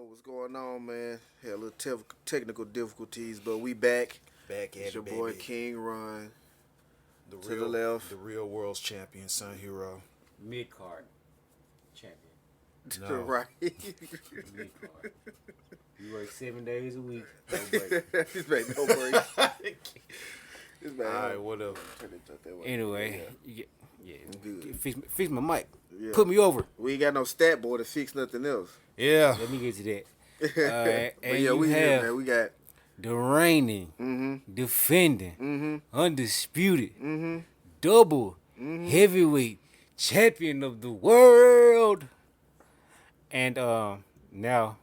what's going on, man? Had a little technical difficulties, but we back. Back at It's it, your baby. boy King Run. The To the left. The real world's champion, Sun Hero. Mid card champion. To No. the right. Mid card. You work 7 days a week. No break. This man no break. This man. Alright, whatever. Turn it up that way. Anyway, Good. fix my mic. Yeah. Put me over. We ain't got no stat board to fix nothing else. Yeah. Let me get to that. But and yeah, you we have here, man. We got. the reigning, defending, undisputed, double heavyweight champion of the world. And now,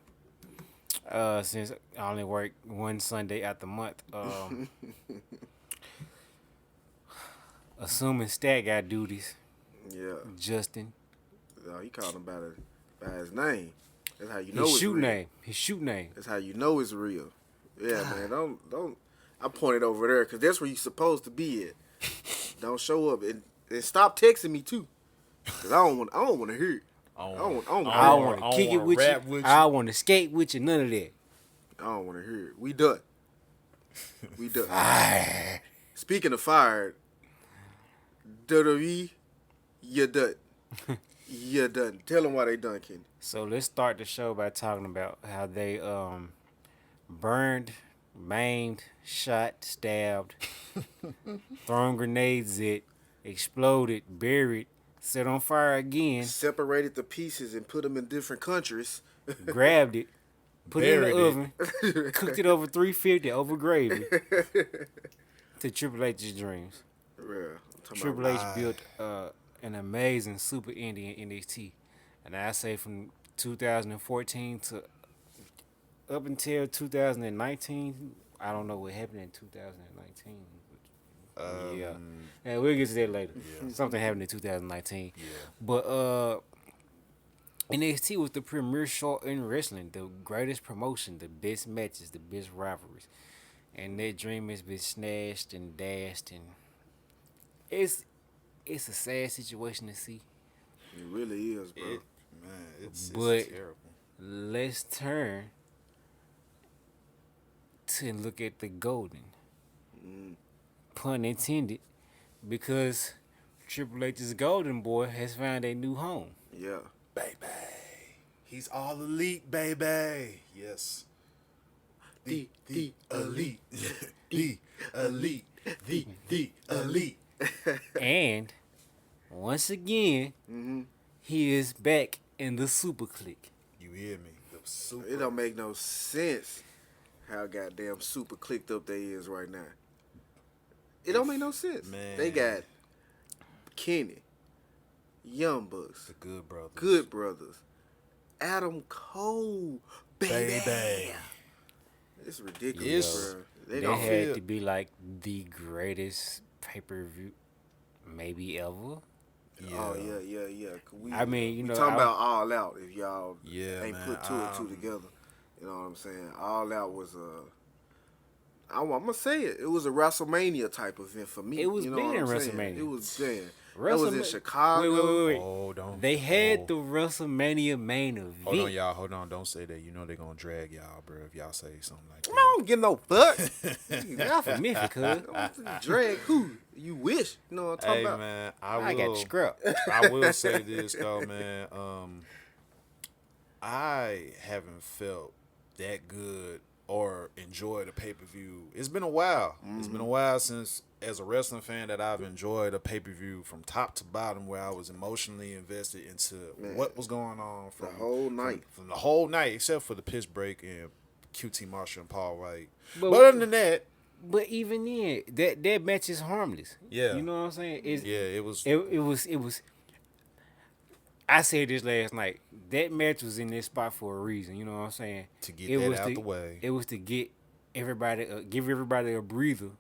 since I only work one Sunday out the month, assuming Stat got duties, Yeah. Justin. No, he called him by his name. That's how you know His it's shoot real. name. His shoot name. That's how you know it's real. Yeah, man. Don't. I pointed over there because that's where you supposed to be at. Don't show up and stop texting me too, because I don't want to hear it. I I don't want to kick it wanna with you. rap with you. I want to skate with you. None of that. I don't want to hear it. We done. We done. Fire. Speaking of fired, WWE, you done. You done. Tell them why they done, Kenny. So let's start the show by talking about how they burned, maimed, shot, stabbed, thrown grenades at, exploded, buried, set on fire again, Separated the pieces and put them in different countries. grabbed it, put it in Buried the it. oven, cooked it over 350 over gravy to Triple H's dreams. Real. I'm talking Triple about H built an amazing super indie in NXT. And I say from 2014 to up until 2019, I don't know what happened in 2019. Yeah, we'll get to that later. Something happened in 2019. Yeah. But NXT was the premier show in wrestling, the greatest promotion, the best matches, the best rivalries. And that dream has been snatched and dashed, and it's a sad situation to see. It really is, bro. It's But- terrible. Let's turn to look at the golden. Pun intended, because Triple H's golden boy has found a new home. Yeah. Baby. He's all elite, baby. Yes. The elite. The elite. The elite. And once again, he is back in the super clique. You hear me? The super. It don't make no sense how goddamn super clicked up they is right now. It don't make no sense. Man. They got Kenny, Young Bucks, The Good Brothers. Good Brothers, Adam Cole, baby. It's ridiculous, Yes. bro. They don't had feel- to be like the greatest pay-per-view maybe ever. Oh yeah. We, I mean, you we know, talking about All Out. If y'all Yeah, ain't man, put two and two together, you know what I'm saying. All Out was I'm gonna say it. It was a WrestleMania type event for me. It was you know bigger what than I'm saying? WrestleMania. It was big. That was in WrestleMania- Chicago. Wait. Oh, don't. They had oh. the WrestleMania main event. Hold on, y'all. Hold on. Don't say that. You know they're going to drag y'all, bro, if y'all say something like I that. don't give no fuck. Not for Memphis, cuz. Drag who? You wish. You know what I'm talking Hey, about? man. I got scrap. I will say this, though, man. I haven't felt that good or enjoyed a pay-per-view. It's been a while. It's been a while since, as a wrestling fan, that I've enjoyed a pay-per-view from top to bottom where I was emotionally invested into what was going on from The whole night. From the whole night, except for the piss break and QT Marshall and Paul White. But- But other than that, But even then, that match is harmless. Yeah. You know what I'm saying? it was. It was. I said this last night. That match was in this spot for a reason. You know what I'm saying? To get It that was out to- the way. It was to get everybody, give everybody a breather,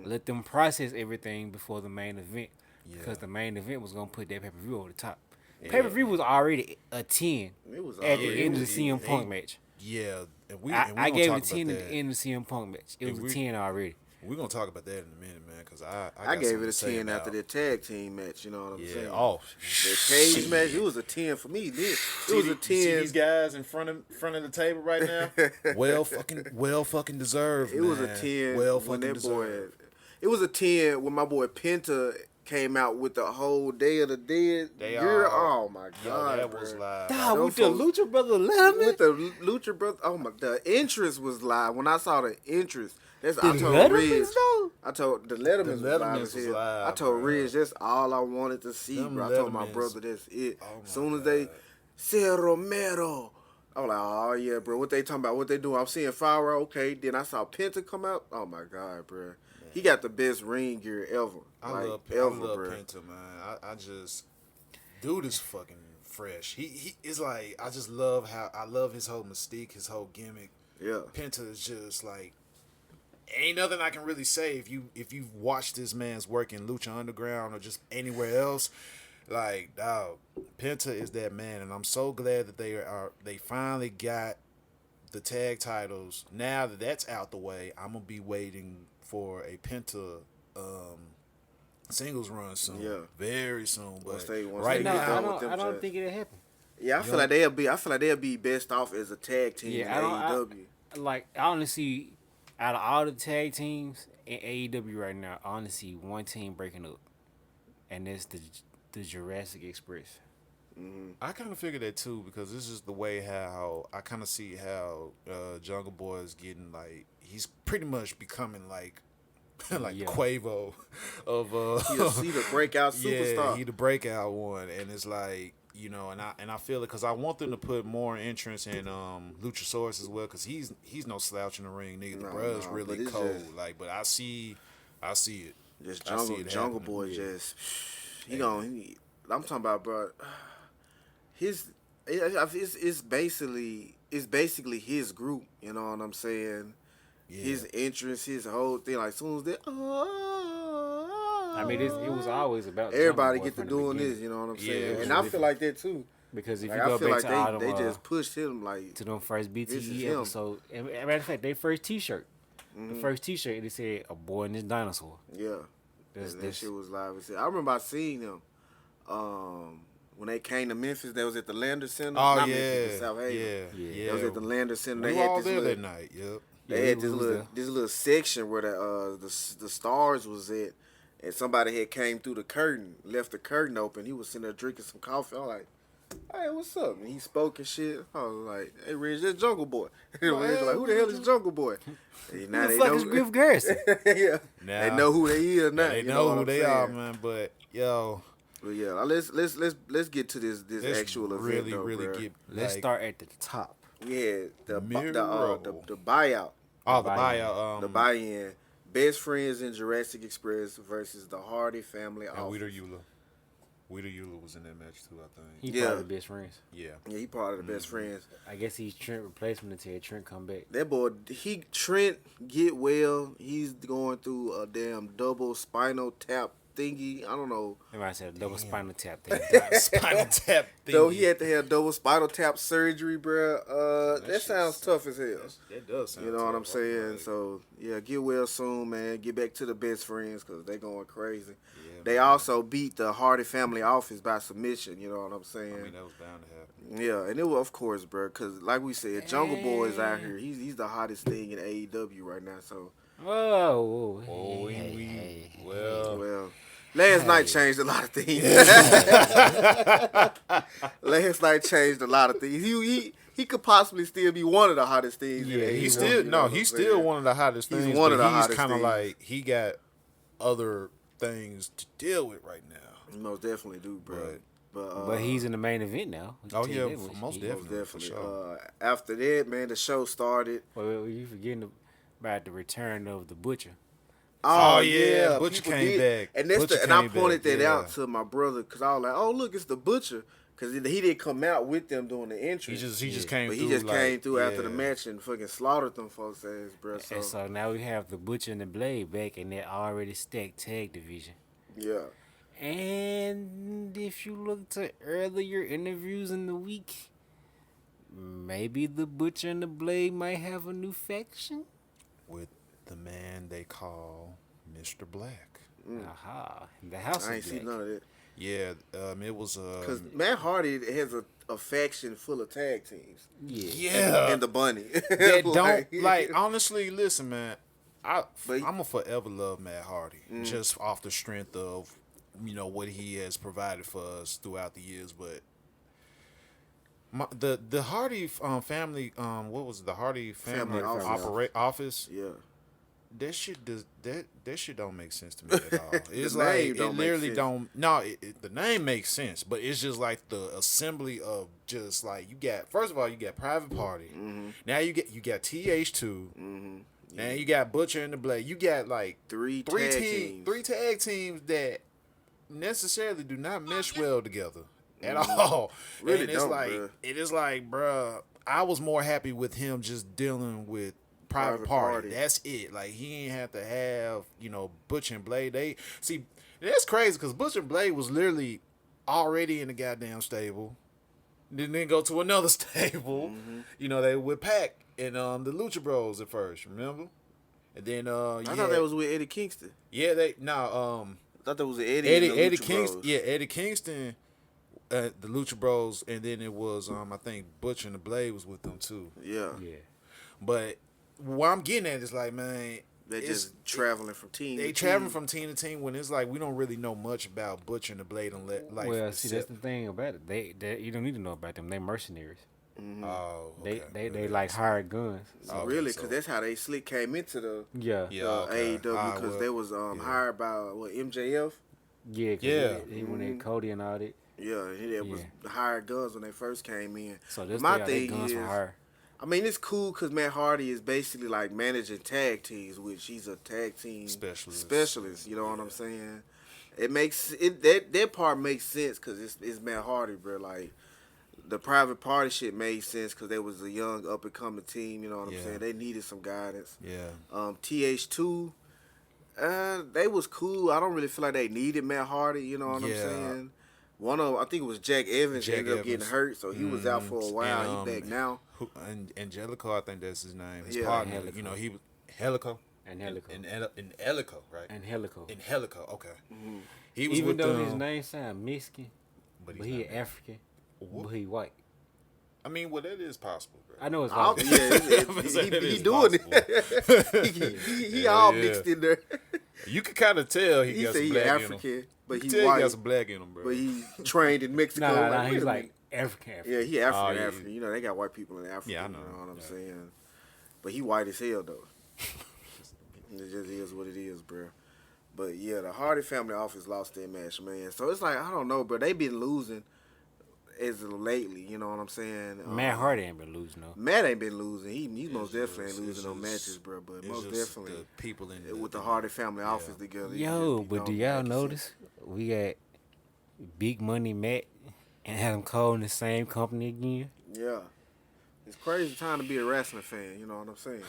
let them process everything before the main event, because the main event was gonna put that pay-per-view over the top. Pay-per-view was already a 10 It was at the already- end of the it- CM it- Punk match. Yeah, and we I gonna gave it talk a 10 about at the that. end of the CM Punk match. It And was a 10 already. We're gonna talk about that in a minute, man, because I got gave something it to a say 10 after about- the tag team match. You know what I'm Yeah. saying? Oh, The cage match, it was a 10 for me. It was a 10. See these guys in front of the table right now. well fucking deserved. It was a 10 Well when fucking that boy. deserved. It was a 10 when my boy Penta came out with the whole Day of the Dead They gear. all- Oh my Yo, god, that bro. was live. Dog, Them with the folks- Lucha Brother Letterman. With the Lucha brother, oh my, the entrance was live. When I saw the entrance, I told Lettermans, Riz, though? I told the Lettermans was live Lettermans as was hell. live, I told bro. Riz that's all I wanted to see, Them bro. I told my Lettermans- brother that's it. Oh my As soon as God. they said Romero, I was like, oh yeah, bro. What they talking about? What they doing? I'm seeing Fire. Okay, then I saw Penta come out. Oh my god, bro. He got the best ring gear ever. I like, love ever, bro. Penta, man. I just dude is fucking fresh. He is like I just love I love his whole mystique, his whole gimmick. Yeah. Penta is just like ain't nothing I can really say if you've watched this man's work in Lucha Underground or just anywhere else. Like, dog, Penta is that man, and I'm so glad that they finally got the tag titles. Now that that's out the way, I'm gonna be waiting for a Penta singles run soon. Yeah. Very soon. But Once they right get No, done now, with them I don't judges. think it'll happen. Yeah, I feel like they'll be best off as a tag team in Yeah, AEW. I only see out of all the tag teams in AEW right now, I only see one team breaking up, and that's the Jurassic Express. I kind of figured that too because this is the way how I kind of see how Jungle Boy is getting like he's pretty much becoming like like Yeah. Quavo of He the breakout superstar. Yeah, he the breakout one, and it's like and I feel it because I want them to put more interest in Luchasaurus as well because he's no slouch in the ring, nigga. The No, bruh's no, really but it's cold, just- like, but I see it. Just I see it Jungle happening, Boy yeah. just I'm talking about, bro. It's basically his group. You know what I'm saying? Yeah. His entrance, his whole thing. Like soon as they, I mean, it was always about everybody Jungle Boy get to from the doing beginning. this. You know what I'm Yeah, saying? it was And I feel like that too. Because if Like, you I go feel back like to all they them, just pushed him like to them first This is BTE him. episode, and matter of fact, their first T-shirt, the first T-shirt, it said "A boy and his dinosaur." yeah. That's, that that's shit was live. as hell. I remember I seen them when they came to Memphis. They was at the Lander Center. Oh Not yeah, Memphis, South Haven. yeah. They was at the Lander Center. We They were had all this there little, that night. Yep. They Yeah, had we this was little there. this little section where the stars was at, and somebody had came through the curtain, left the curtain open. He was sitting there drinking some coffee. I'm like, hey, what's up? And he spoke and shit. I was like, hey, Reg, that's Jungle Boy. And Reg like, who the hell is Jungle Boy? And now Who they the fuck know. is Griff Garrison? Yeah, Now- they know who they is now. They you know what who I'm they saying? are, man. But yo, But yeah, let's get to this let's actual event really, though, really bruh. get. Let's like, start at the top. Yeah, the Miro. buyout, Oh, the buy-in. buyout. the buy-in. Best friends in Jurassic Express versus the Hardy family. And Office. Weeder Eula. Weeder Eula was in that match too, I think. He Yeah. part of the best friends. Yeah. Yeah, he part of the best friends. I guess he's Trent replacement until Trent come back. That boy, Trent get well. He's going through a damn double spinal tap thingy. I don't know. Remember I said a double spinal tap thing. Spinal tap thing. So he had to have double spinal tap surgery, bruh. That sounds tough as hell. That does sound You know what I'm tough. saying? Like, So, yeah, get well soon, man. Get back to the best friends because they going crazy. Yeah, They man. also beat the Hardy family office by submission. You know what I'm saying? I mean, that was bound to happen. Yeah, and it was, of course, bro, because like we said, Jungle Boy is out here. He's the hottest thing in AEW right now. So, Whoa. Oh, Hey. well, last night changed a lot of things. Last night changed a lot of things. He could possibly still be one of the hottest things. in Yeah, AEW, He's you still know what I'm he's saying? still one of the hottest He's things. one of but the he's hottest kind of things. like he got other things to deal with right now. He most definitely do, bro. Right. But he's in the main event now. I can Oh tell you yeah, that much. most He- definitely. Most For definitely. sure. After that, man, the show started. Wait, you forgetting about the return of the Butcher. Oh, yeah, Butcher people came back. and that's Butcher and I came pointed back, that yeah. out to my brother because I was like, "Oh, look, it's the Butcher," because he didn't come out with them during the entrance. He just came but through. he just like, came through after the yeah. match and fucking slaughtered them folks' ass, bro. And So so now we have the Butcher and the Blade back in that already stacked tag division. yeah, And if you look to earlier interviews in the week, maybe the Butcher and the Blade might have a new faction. With the man they call Mr. Black. Aha. The house I is ain't seen black. none of that. Yeah, it was Because Matt Hardy has a faction full of tag teams. yeah. And the bunny. That don't like honestly. Listen, man, I'm But- gonna forever love Matt Hardy just off the strength of what he has provided for us throughout the years. But the Hardy family what was it, the Hardy family, Family office? Yeah. That shit that shit don't make sense to me at all. It's The like name it don't make literally sense. don't. No, the name makes sense, but it's just like the assembly of just like you got. First of all, you got Private Party. Now you got TH2. Now you got Butcher and the Blade. You got like Three tag teams that necessarily do not mesh well together at all. Really and it's don't, like bruh. it is like, bruh, I was more happy with him just dealing with Private Party. That's it. Like he ain't have to have Butcher and Blade. They see that's crazy because Butcher and Blade was literally already in the goddamn stable. Then go to another stable. They with Pac and the Lucha Bros at first. Remember? And then I thought that was with Eddie Kingston. yeah I thought that was Eddie and the Lucha Kingston. Bros. Yeah, Eddie Kingston. The Lucha Bros, and then it was I think Butcher and the Blade was with them too. Yeah. But what I'm getting at is like, man, They just traveling from team they to traveling team. from team to team when it's like we don't really know much about Butcher and the Blade unless like. Well, see, that's the thing about it. They you don't need to know about them. They mercenaries. Oh, okay. They like hired guns. So really, because that's how they slick came into the Yeah. okay. AEW because they was hired by MJF. Yeah. 'Cause Yeah. He went in Cody and all that. Yeah, he was hired guns when they first came in. So this My they thing guns is, for hire. I mean, it's cool because Matt Hardy is basically like managing tag teams, which he's a tag team specialist. You know what I'm saying? It makes that part makes sense because it's Matt Hardy, bro. Like the Private Party shit made sense because they was a young up and coming team. You know what I'm saying? They needed some guidance. Yeah. TH2, they was cool. I don't really feel like they needed Matt Hardy. You know what I'm saying? One of them, I think it was Jack Evans, ended up getting hurt, so he was out for a while. He back now. And Angelico, I think that's his name. His Yeah. partner, Helico. he was Helico. And Helico. In Helico, right? And Helico. In Helico, okay. He was Even with though them, his name sound Mexican, but he's he not African, but he white. I mean, well, that is possible, bro. I know it's Oh, like yeah, he doing it. he all mixed in there. You can kind of tell he He got said some he black in him. African, but You he can tell he got white. some black in him, bro. But he trained in Mexico. nah, wait he's a like minute. African. Yeah, he African, Oh, yeah. African. You know, they got white people in Africa. Yeah, I know. You know what I'm saying? But he white as hell, though. It just is what it is, bro. But, yeah, the Hardy family office lost their match, man. So, it's like, I don't know, bro. They been losing as of lately, you know what I'm saying? Matt Hardy ain't been losing though. Matt ain't been losing. He most just- definitely ain't losing no it's matches, just- bro. But It's most just definitely the people in with the Hardy family office together. it Yo, just be but do don't y'all make notice we got Big Money Matt and Adam Cole in the same company again? sense. Yeah. It's crazy time to be a wrestling fan, you know what I'm saying?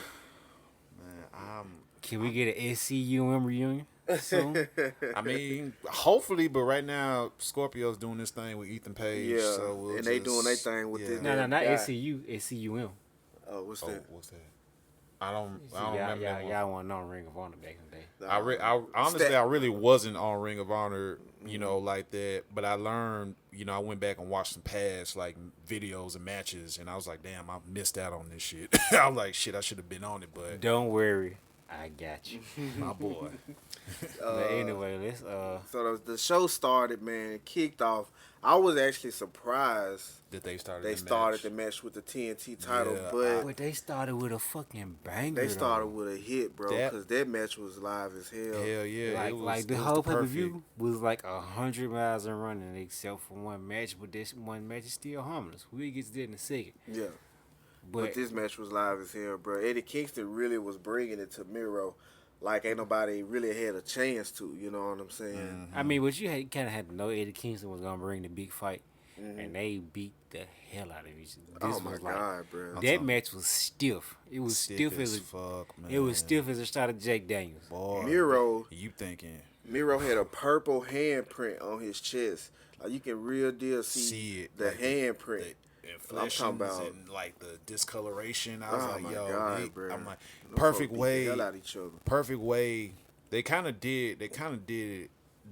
Man, Can we get an SCUM reunion soon? I mean, hopefully, but right now Scorpio's doing this thing with Ethan Page. Yeah, so we'll and they just- doing their thing with this. No, not Yeah. SCU, SCUM. Oh, what's Oh, that? what's that? I don't remember that one. Y'all want on Ring of Honor back in the day. I honestly, I really wasn't on Ring of Honor, like that. But I learned, I went back and watched some past like videos and matches, and I was like, damn, I missed out on this shit. I was like, shit, I should have been on it, but Don't worry, I got you. my boy. But anyway, let's So the show started, man. It kicked off. I was actually surprised That they started. they the started match. the match with the TNT title, Yeah, but they started with a fucking banger. they started though. with a hit, bro, That- because that match was live as hell. Hell yeah, it was, like the it was whole pay per perfect. view was like 100 miles in running, except for one match. But this one match is still harmless. We'll get to that in a second. Yeah. But But this match was live as hell, bro. Eddie Kingston really was bringing it to Miro like ain't nobody really had a chance to, you know what I'm saying? I mean, but you kind of had to know Eddie Kingston was gonna bring the big fight, and they beat the hell out of each other. Oh my God, bro. That match was stiff. It was stiff as a, fuck, man. it was stiff as a shot of Jack Daniels. Boy, Miro you thinking? Miro had a purple handprint on his chest. Like you can real deal see See it, the like handprint. inflections about. and like the discoloration. I was Oh like, my yo, God, bro. I'm like, Them perfect folks beat the way, hell out of each other. perfect way. They kind of did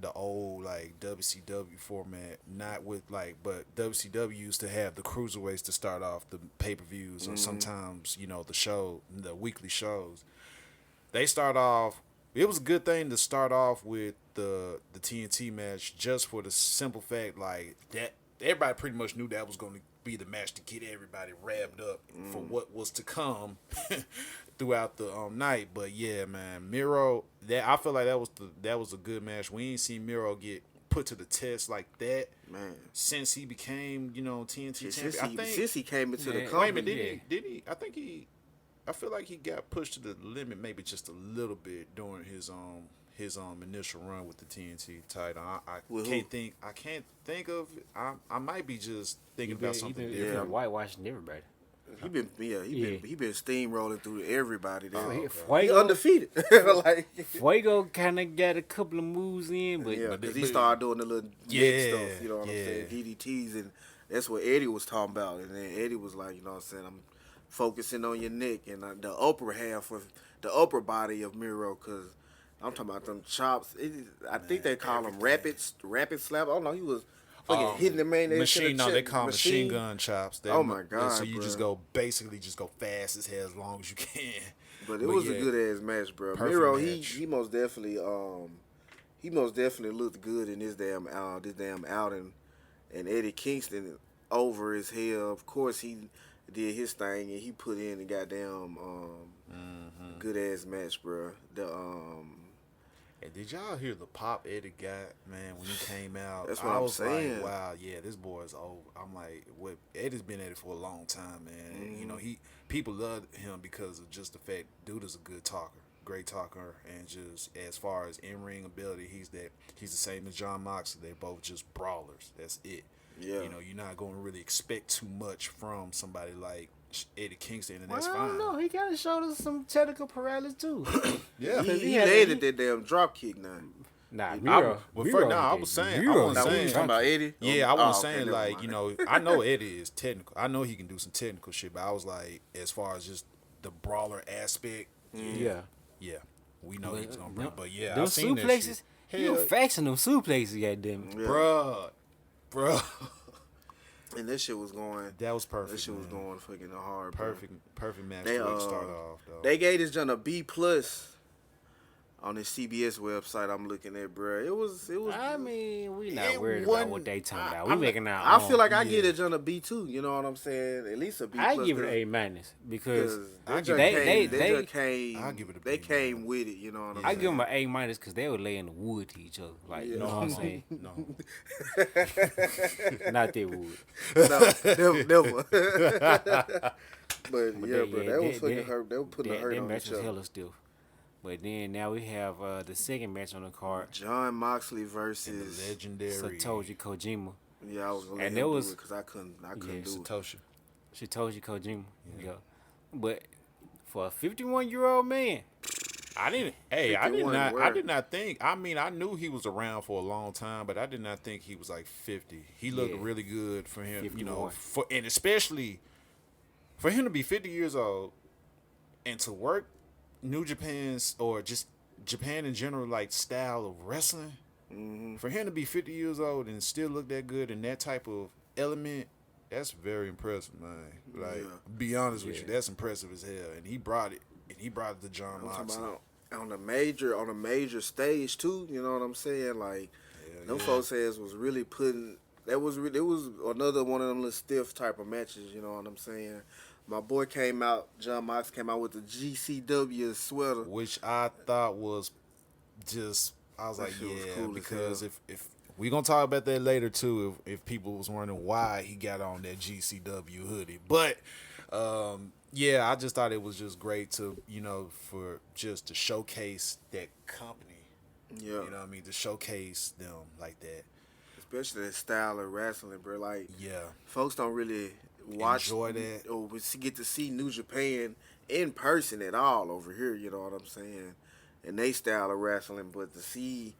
the old like WCW format, not with like, but WCW used to have the cruiserweights to start off the pay per views, or sometimes the weekly shows. They start off. It was a good thing to start off with the TNT match, just for the simple fact like that everybody pretty much knew that was going to be the match to get everybody revved up for what was to come throughout the night. But yeah, man, Miro, that I feel like that was a good match. We ain't seen Miro get put to the test like that, Man. since he became TNT Since champion. since he came into the Yeah. company. Wait a minute, did he? I feel like he got pushed to the limit, maybe just a little bit during his initial run with the TNT title. I With can't who? think. I can't think of. I might be just thinking He about been, something he different. been whitewashing everybody. He been steamrolling through everybody there. He Fuego, undefeated. Like Fuego kind of got a couple of moves in, but yeah, but because they- he started doing the little Yeah, neck stuff. You know what yeah. I'm saying? DDTs, and that's what Eddie was talking about. And then Eddie was like, you know what I'm saying? I'm focusing on your neck and the upper half of the upper body of Miro, because I'm talking about them chops. I think they call them rapid slap. I don't know. He was fucking hitting the man. They call them machine gun chops. Oh my God, So you just bruh. go basically just go fast as hell as long as you can. But it was yeah, a good ass match, bro. perfect Miro, match. he most definitely looked good in this damn outing, and Eddie Kingston over his hell. Of course, he did his thing and he put in a goddamn good ass match, bro. And did y'all hear the pop Eddie got, man, when he came out? That's what I I'm was saying. like, wow, yeah, this boy's old. I'm like, what? Eddie's been at it for a long time, man. You know, people love him because of just the fact dude is a good talker, great talker, and just as far as in ring ability, he's the same as John Moxley. They're both just brawlers. That's it. Yeah. You know, you're not going to really expect too much from somebody like Eddie Kingston, and well, that's I fine. don't know. He kind of showed us some technical paralysis too. Yeah. he landed that damn drop kick now. Nah, I was saying, I wasn't Now, we saying, was talking about Eddie. yeah, I Oh, wasn't okay, saying never like, mind. you know, I know Eddie is technical. I know he can do some technical shit, but I was like, as far as just the brawler aspect, Yeah. we know he was gonna bring. But yeah, Them I seen that suplexes, shit. you Hell, faxing them suplexes, goddamn. Yeah. bruh, And that shit was going. that was perfect. That shit was man. going fucking hard. Bro. Perfect match They, to start off though. They gave this John a B plus on this CBS website I'm looking at, bro. It was. I mean, we not It worried about wasn't- what they talking about. I- We making our I own. feel like I yeah. get it John a B too. You know what I'm saying? At least a B. I plus, give it an 'cause- A minus because They they- came. I'll give it a They B came minus. with it. You know what I'm I saying? give them an A minus because they were laying the wood to each other. Like, you know what I'm saying? No, Not that wood. No, never. But yeah, they- bro, yeah, that was they- fucking they- hurt. They were putting a That, hurt that on match each was other. hella stiff. But then now we have the second match on the card. John Moxley and versus. the legendary Satoshi Kojima. Yeah, I was gonna And let there him was- do it because I couldn't do it. Satoshi. Satoshi Kojima. Yeah. But for a 51-year-old man, I didn't. Hey, I did 51 not. I where? did not think. I mean, I knew he was around for a long time, but I did not think he was like 50. He looked Yeah. really good for him. You know, 51. and especially for him to be 50 years old and to work New Japan's or just Japan in general, like style of wrestling. For him to be 50 years old and still look that good in that type of element, that's very impressive, man. Like, Yeah. be honest with you, that's impressive as hell. And he brought it. And he brought it to John I'm talking Moxley. about on a major stage too. You know what I'm saying? Like, them yeah. folks says was really putting. It was another one of them little stiff type of matches. You know what I'm saying? My boy came out. John Mox came out with the GCW sweater. Which I thought was just, I was That like, shit was yeah, cool as because hell. if we gonna talk about that later too, if people was wondering why he got on that GCW hoodie, but yeah, I just thought it was just great to, you know, for just to showcase that company, Yeah, you know what I mean, to showcase them like that. especially that style of wrestling, bro. Like, Yeah, folks don't really watch Enjoy that. or get to see New Japan in person at all over here. You know what I'm saying? And they style of wrestling, but to see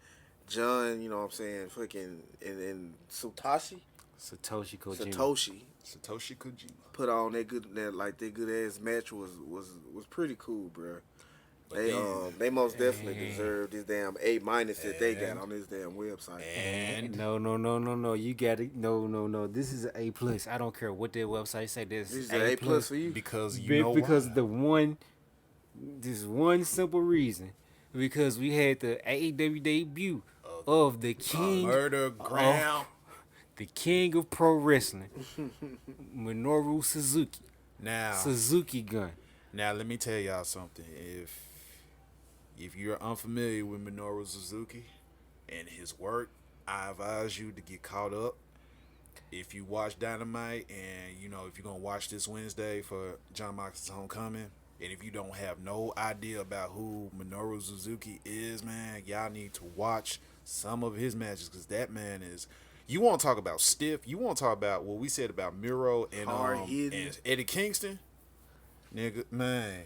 John, you know what I'm saying, fucking and Satoshi Satoshi Kojima. Satoshi Satoshi Kojima. put on that good ass match was pretty cool, bro. But They most definitely And- deserve this damn A minus that they got on this damn website. And No. You got it. No. This is an A plus. I don't care what their website say. This This is is an A plus for you. because you know because why. this one simple reason. Because we had the AEW debut of the king Murder Ground. the king of pro wrestling, Minoru Suzuki. Now, Suzuki gun. now let me tell y'all something. If you're unfamiliar with Minoru Suzuki and his work, I advise you to get caught up. If you watch Dynamite and if you're gonna watch this Wednesday for John Moxley's homecoming, and if you don't have no idea about who Minoru Suzuki is, man, y'all need to watch some of his matches because that man is. You want to talk about stiff? You want to talk about what we said about Miro and Hard-hitting. Eddie Kingston, nigga, man.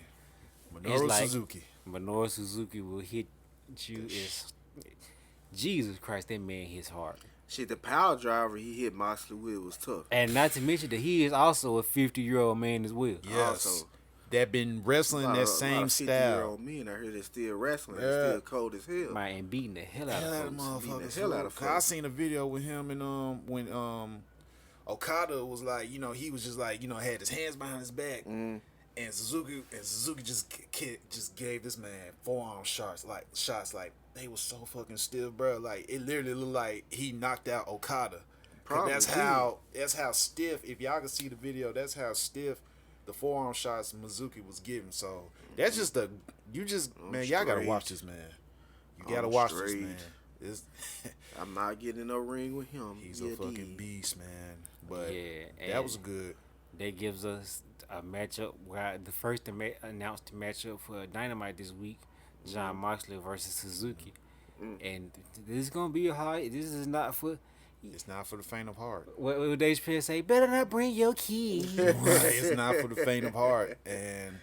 It's Minoru like Suzuki. Minoru Suzuki will hit you as Jesus Christ. That man hits hard. Shit, the power driver he hit Moxley with was tough. And not to mention that he is also a 50-year-old man as well. Yes, Also, that been wrestling that same style. 50-year-old men out here that still wrestling, Yeah. and still cold as hell. Man, and beating the hell out Hell out of of folks. beating the motherfuckers. hell out of Cause I folks. seen a video with him and when Okada was like, he was just like, had his hands behind his back, and Suzuki just gave this man forearm shots like they was so fucking stiff, bro. Like it literally looked like he knocked out Okada. 'Cause Probably that's did. how stiff. If y'all can see the video, that's how stiff the forearm shots Mizuki was giving. So that's just man, y'all gotta straight. watch this man. You gotta I'm watch this straight. man. It's, I'm not getting in no ring with him. he's Yeah, a fucking D. beast, man. But Yeah, that and was good. that gives us a matchup where the first announced matchup for Dynamite this week, John Moxley versus Suzuki. And this is gonna be a hard. This is not for It's not for the faint of heart. what Dave Chappelle say. Better not bring your key. Right, it's not for the faint of heart. And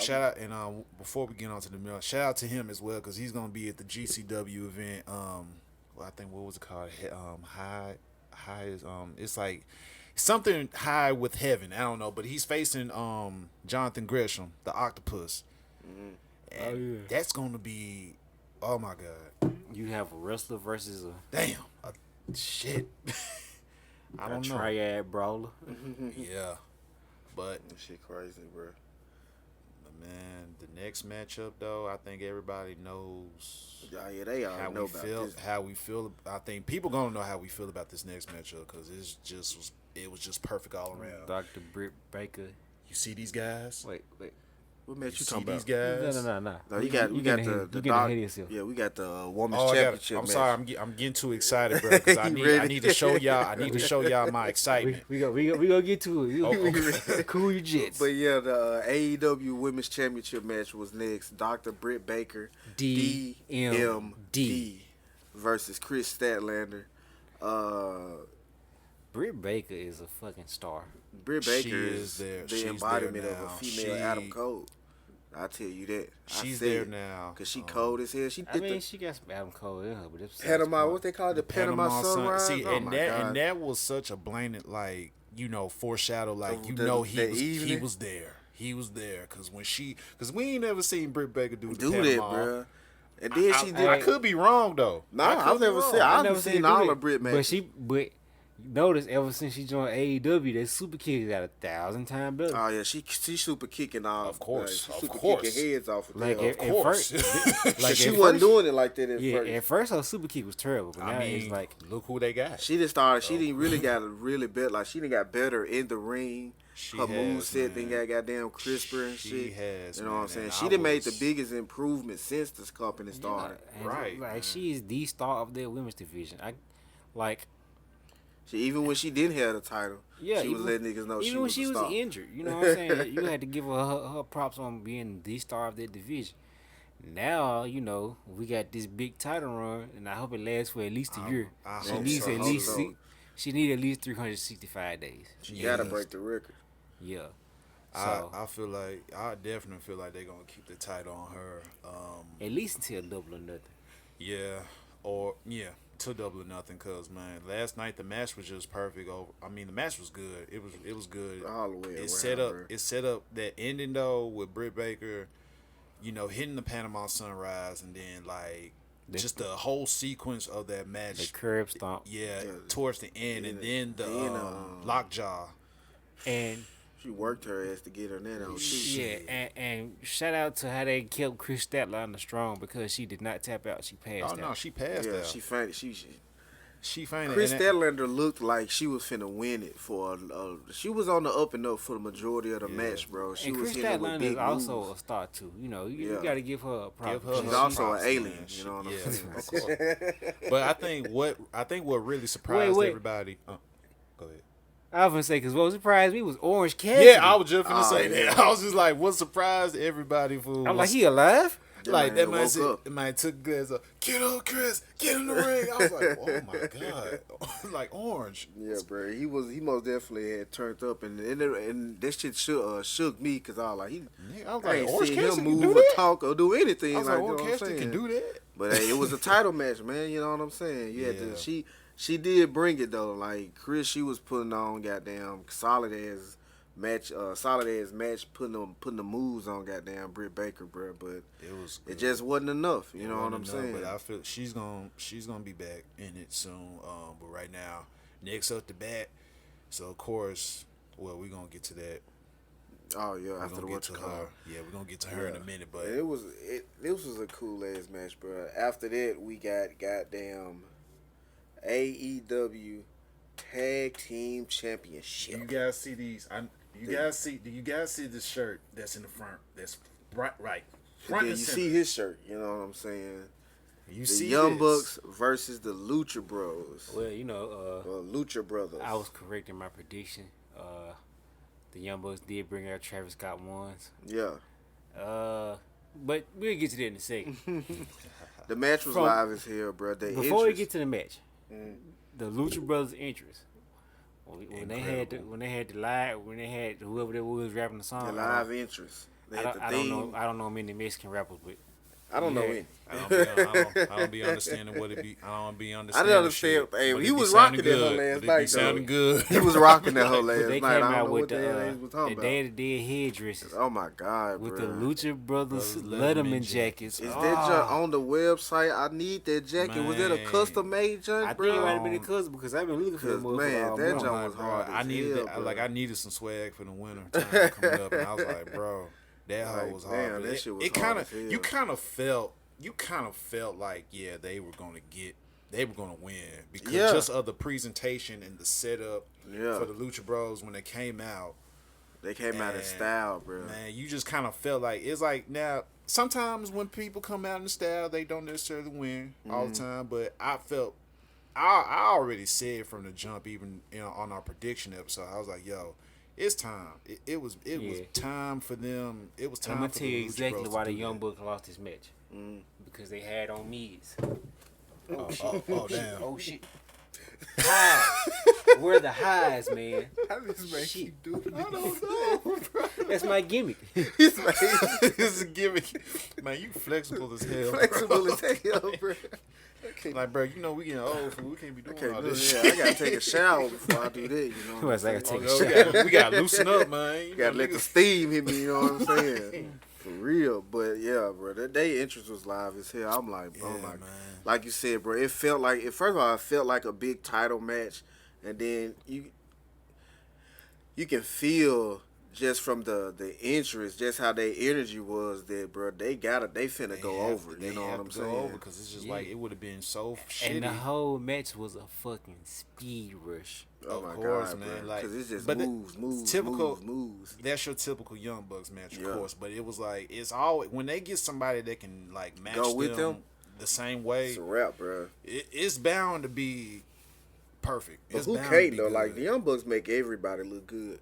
shout out before we get on to the mill, shout out to him as well because he's gonna be at the GCW event. I think what was it called? High is it's like something high with heaven. I don't know, but he's facing Jonathan Gresham, the Octopus. And that's gonna be, oh my god, You have a wrestler versus damn, shit. I a don't know. triad brawler. Yeah, but That shit crazy, bro. man, the next matchup though, I think everybody knows Yeah, they how already know we about feel. this. How we feel. I think people gonna know how we feel about this next matchup because it was just perfect all around. Dr. Britt Baker. You see these guys? Wait. What You match you see talking these about? guys? No. No, you got getting the ahead- you getting dog. ahead of yourself. Yeah, we got the women's Oh, championship. I'm match. sorry. I'm getting too excited, bro. Because I You need ready? to show y'all. I need to show y'all my excitement. We gonna get to it. Okay. Cool your jets. But yeah, the AEW Women's Championship match was next. Dr. Britt Baker, DMD versus Chris Statlander. Britt Baker is a fucking star. Britt She Baker is is there. the She's embodiment there of a now. female She- Adam Cole. I tell you that. She's there now. Cause she cold as hell. She I did mean, the she got some Adam Cole in her, but it's Panama. What they call it? The Panama Sunrise. See, Oh and my that God. and that was such a blatant, like foreshadow. Like The- he the was evening? there. He was there because we ain't never seen Britt Baker do do the that, Panama. bro. And then she did. I could be wrong though. Nah, I could I've be never wrong. seen. I've never seen her all do of Britt that. matches. But notice ever since she joined AEW, that super kick got 1,000 times better. Oh yeah, she super kicking off. Of course, like, of super course. kicking heads off. With Like that. at course. first, Like she at wasn't first- doing it like that at Yeah, first. at first her super kick was terrible, but now I mean, it's like look who they got. She didn't start. She didn't really got really better. Like she didn't got better in the ring. She Her has, moveset then man. got goddamn crisper and She shit. has, You know what man, I'm saying? and She I done made the was- biggest improvement since this company started. and Right, Like man. she is the star of their women's division. Even when she didn't have the title, Yeah, she was even- letting niggas know she Even when was she a was star. injured, you know what I'm saying? You had to give her props on being the star of that division. Now, we got this big title run, and I hope it lasts for at least a year. I She hope needs so. at Hope least so. she need at least 365 days. She gotta break the record. Yeah. So I definitely feel like they're gonna keep the title on her. at least until Double or Nothing. Yeah, or yeah, to Double or Nothing, cause man, last night the match was just perfect. I mean, the match was good. It was good. All the way around, It set up that ending though with Britt Baker, hitting the Panama Sunrise, and then like just the whole sequence of that match. The curb stomp. Yeah, towards the end, and then the lockjaw. And she worked her ass to get her net on. Yeah, and shout out to how they kept Chris Statler on the strong because she did not tap out. She passed out. Oh no, she passed out. She fainted. She fainted. Chris Statlander looked like she was finna win it she was on the up and up for the majority of the match, bro. She and was Chris hitting with Statlander big is also moves. a star too. You got to give her a prop. She's also an alien. You know what I'm saying? Of course. But I think what really surprised everybody. Go ahead. I was gonna say because what surprised me was Orange Cassidy. Yeah, I was just gonna say that. I was just like, what surprised everybody? I'm like, he alive? Like that man took Glass up. Get up, Chris. Get in the ring. I was like, oh my god, like Orange. Yeah, bro. He most definitely had turned up, and that shit shook me because I was like, I was I like, ain't Orange seen Cassidy him can move do or that? talk or do anything. I was like, like, you know Orange what I'm Cassidy saying? can do that. But hey, it was a title match, man. You know what I'm saying? You had to, she did bring it though. Like Chris, she was putting on goddamn solid ass match, putting the moves on goddamn Britt Baker, bro. But it just wasn't enough. You know what I'm saying? But I feel she's gonna be back in it soon. But right now, next up the bat. So of course, we're gonna get to that. Oh yeah, after the get to her. Yeah, we're gonna get to her in a minute. But this was a cool ass match, bro. After that, we got goddamn AEW Tag Team Championship. You guys see these? Do you guys see this shirt that's in the front? That's right. Front Yeah, and you center. see his shirt. You know what I'm saying? You the see Young this. Bucks versus the Lucha Bros. Well, Lucha Brothers. I was correct in my prediction. The Young Bucks did bring out Travis Scott once. Yeah. But we'll get to that in a second. The match was live as hell, bro. Before we get to the match, the Lucha Brothers entrance. When they had whoever that was rapping the song. The live entrance. I don't know many Mexican rappers, but I don't know any. I don't be understanding what it be. I don't be understanding. I didn't understand. Shit, hey, but he it was be rocking sounding that whole good. last But it be night. sounding good. He was rocking that whole last they night. came I don't out know with what the hell he was talking the about. Day of the Dead headdresses. Oh my god, with bro. the Lucha Brothers Letterman jackets. Is that junk on the website? I need that jacket. Man. Was that a custom made junk, I bro? think it might have been a custom because I've been looking for that Man, that motherfucker. junk was hard. I needed hell, that, bro. I needed some swag for the winter time coming up, and I was like, bro, that hoe was hard. Damn, that shit was it hard kind as hell. of you kind of felt like they were gonna win because just of the presentation and the setup for the Lucha Bros when they came out. They came out in style, bro. Man, you just kind of felt like it's like now. Sometimes when people come out in style, they don't necessarily win all the time. But I felt I already said from the jump, even on our prediction episode, I was like, yo. It's time. It was time for them. It was time. I'm gonna tell you Lucha exactly Bros why to the do Young that. Bucks lost this match. Because they had on mids. Oh damn. Oh shit. Highs. Where are the highs, man? How does this man Shit. keep doing this? I don't know, bro. That's my gimmick. It's a gimmick. Man, you flexible as hell. Flexible as hell, bro. Like, bro, we getting old, so we can't be doing all this Yeah, shit. I gotta take a shower before I do that. You know what I'm I gotta saying? take a shower. We gotta loosen up, man. You Gotta know, let the niggas- steam hit me. You know what I'm saying? For real, but yeah, bro, that day interest was live as hell. I'm like, oh Yeah, my, man. like you said, bro, it felt like first of all, it felt like a big title match, and then you can feel just from the interest, just how their energy was there, bro. They finna go over. You know what I'm saying? Because it's just like it would have been so shitty. And the whole match was a fucking speed rush. Oh Of my course, god, man. bro. Like, Because it's just but moves, typical- moves. That's your typical Young Bucks match, of Yeah. course. But it was like it's always when they get somebody that can like match Go with them? the same way. It's a wrap, bro. It's bound to be perfect. But It's who bound to can't be though? good. Like the Young Bucks make everybody look good.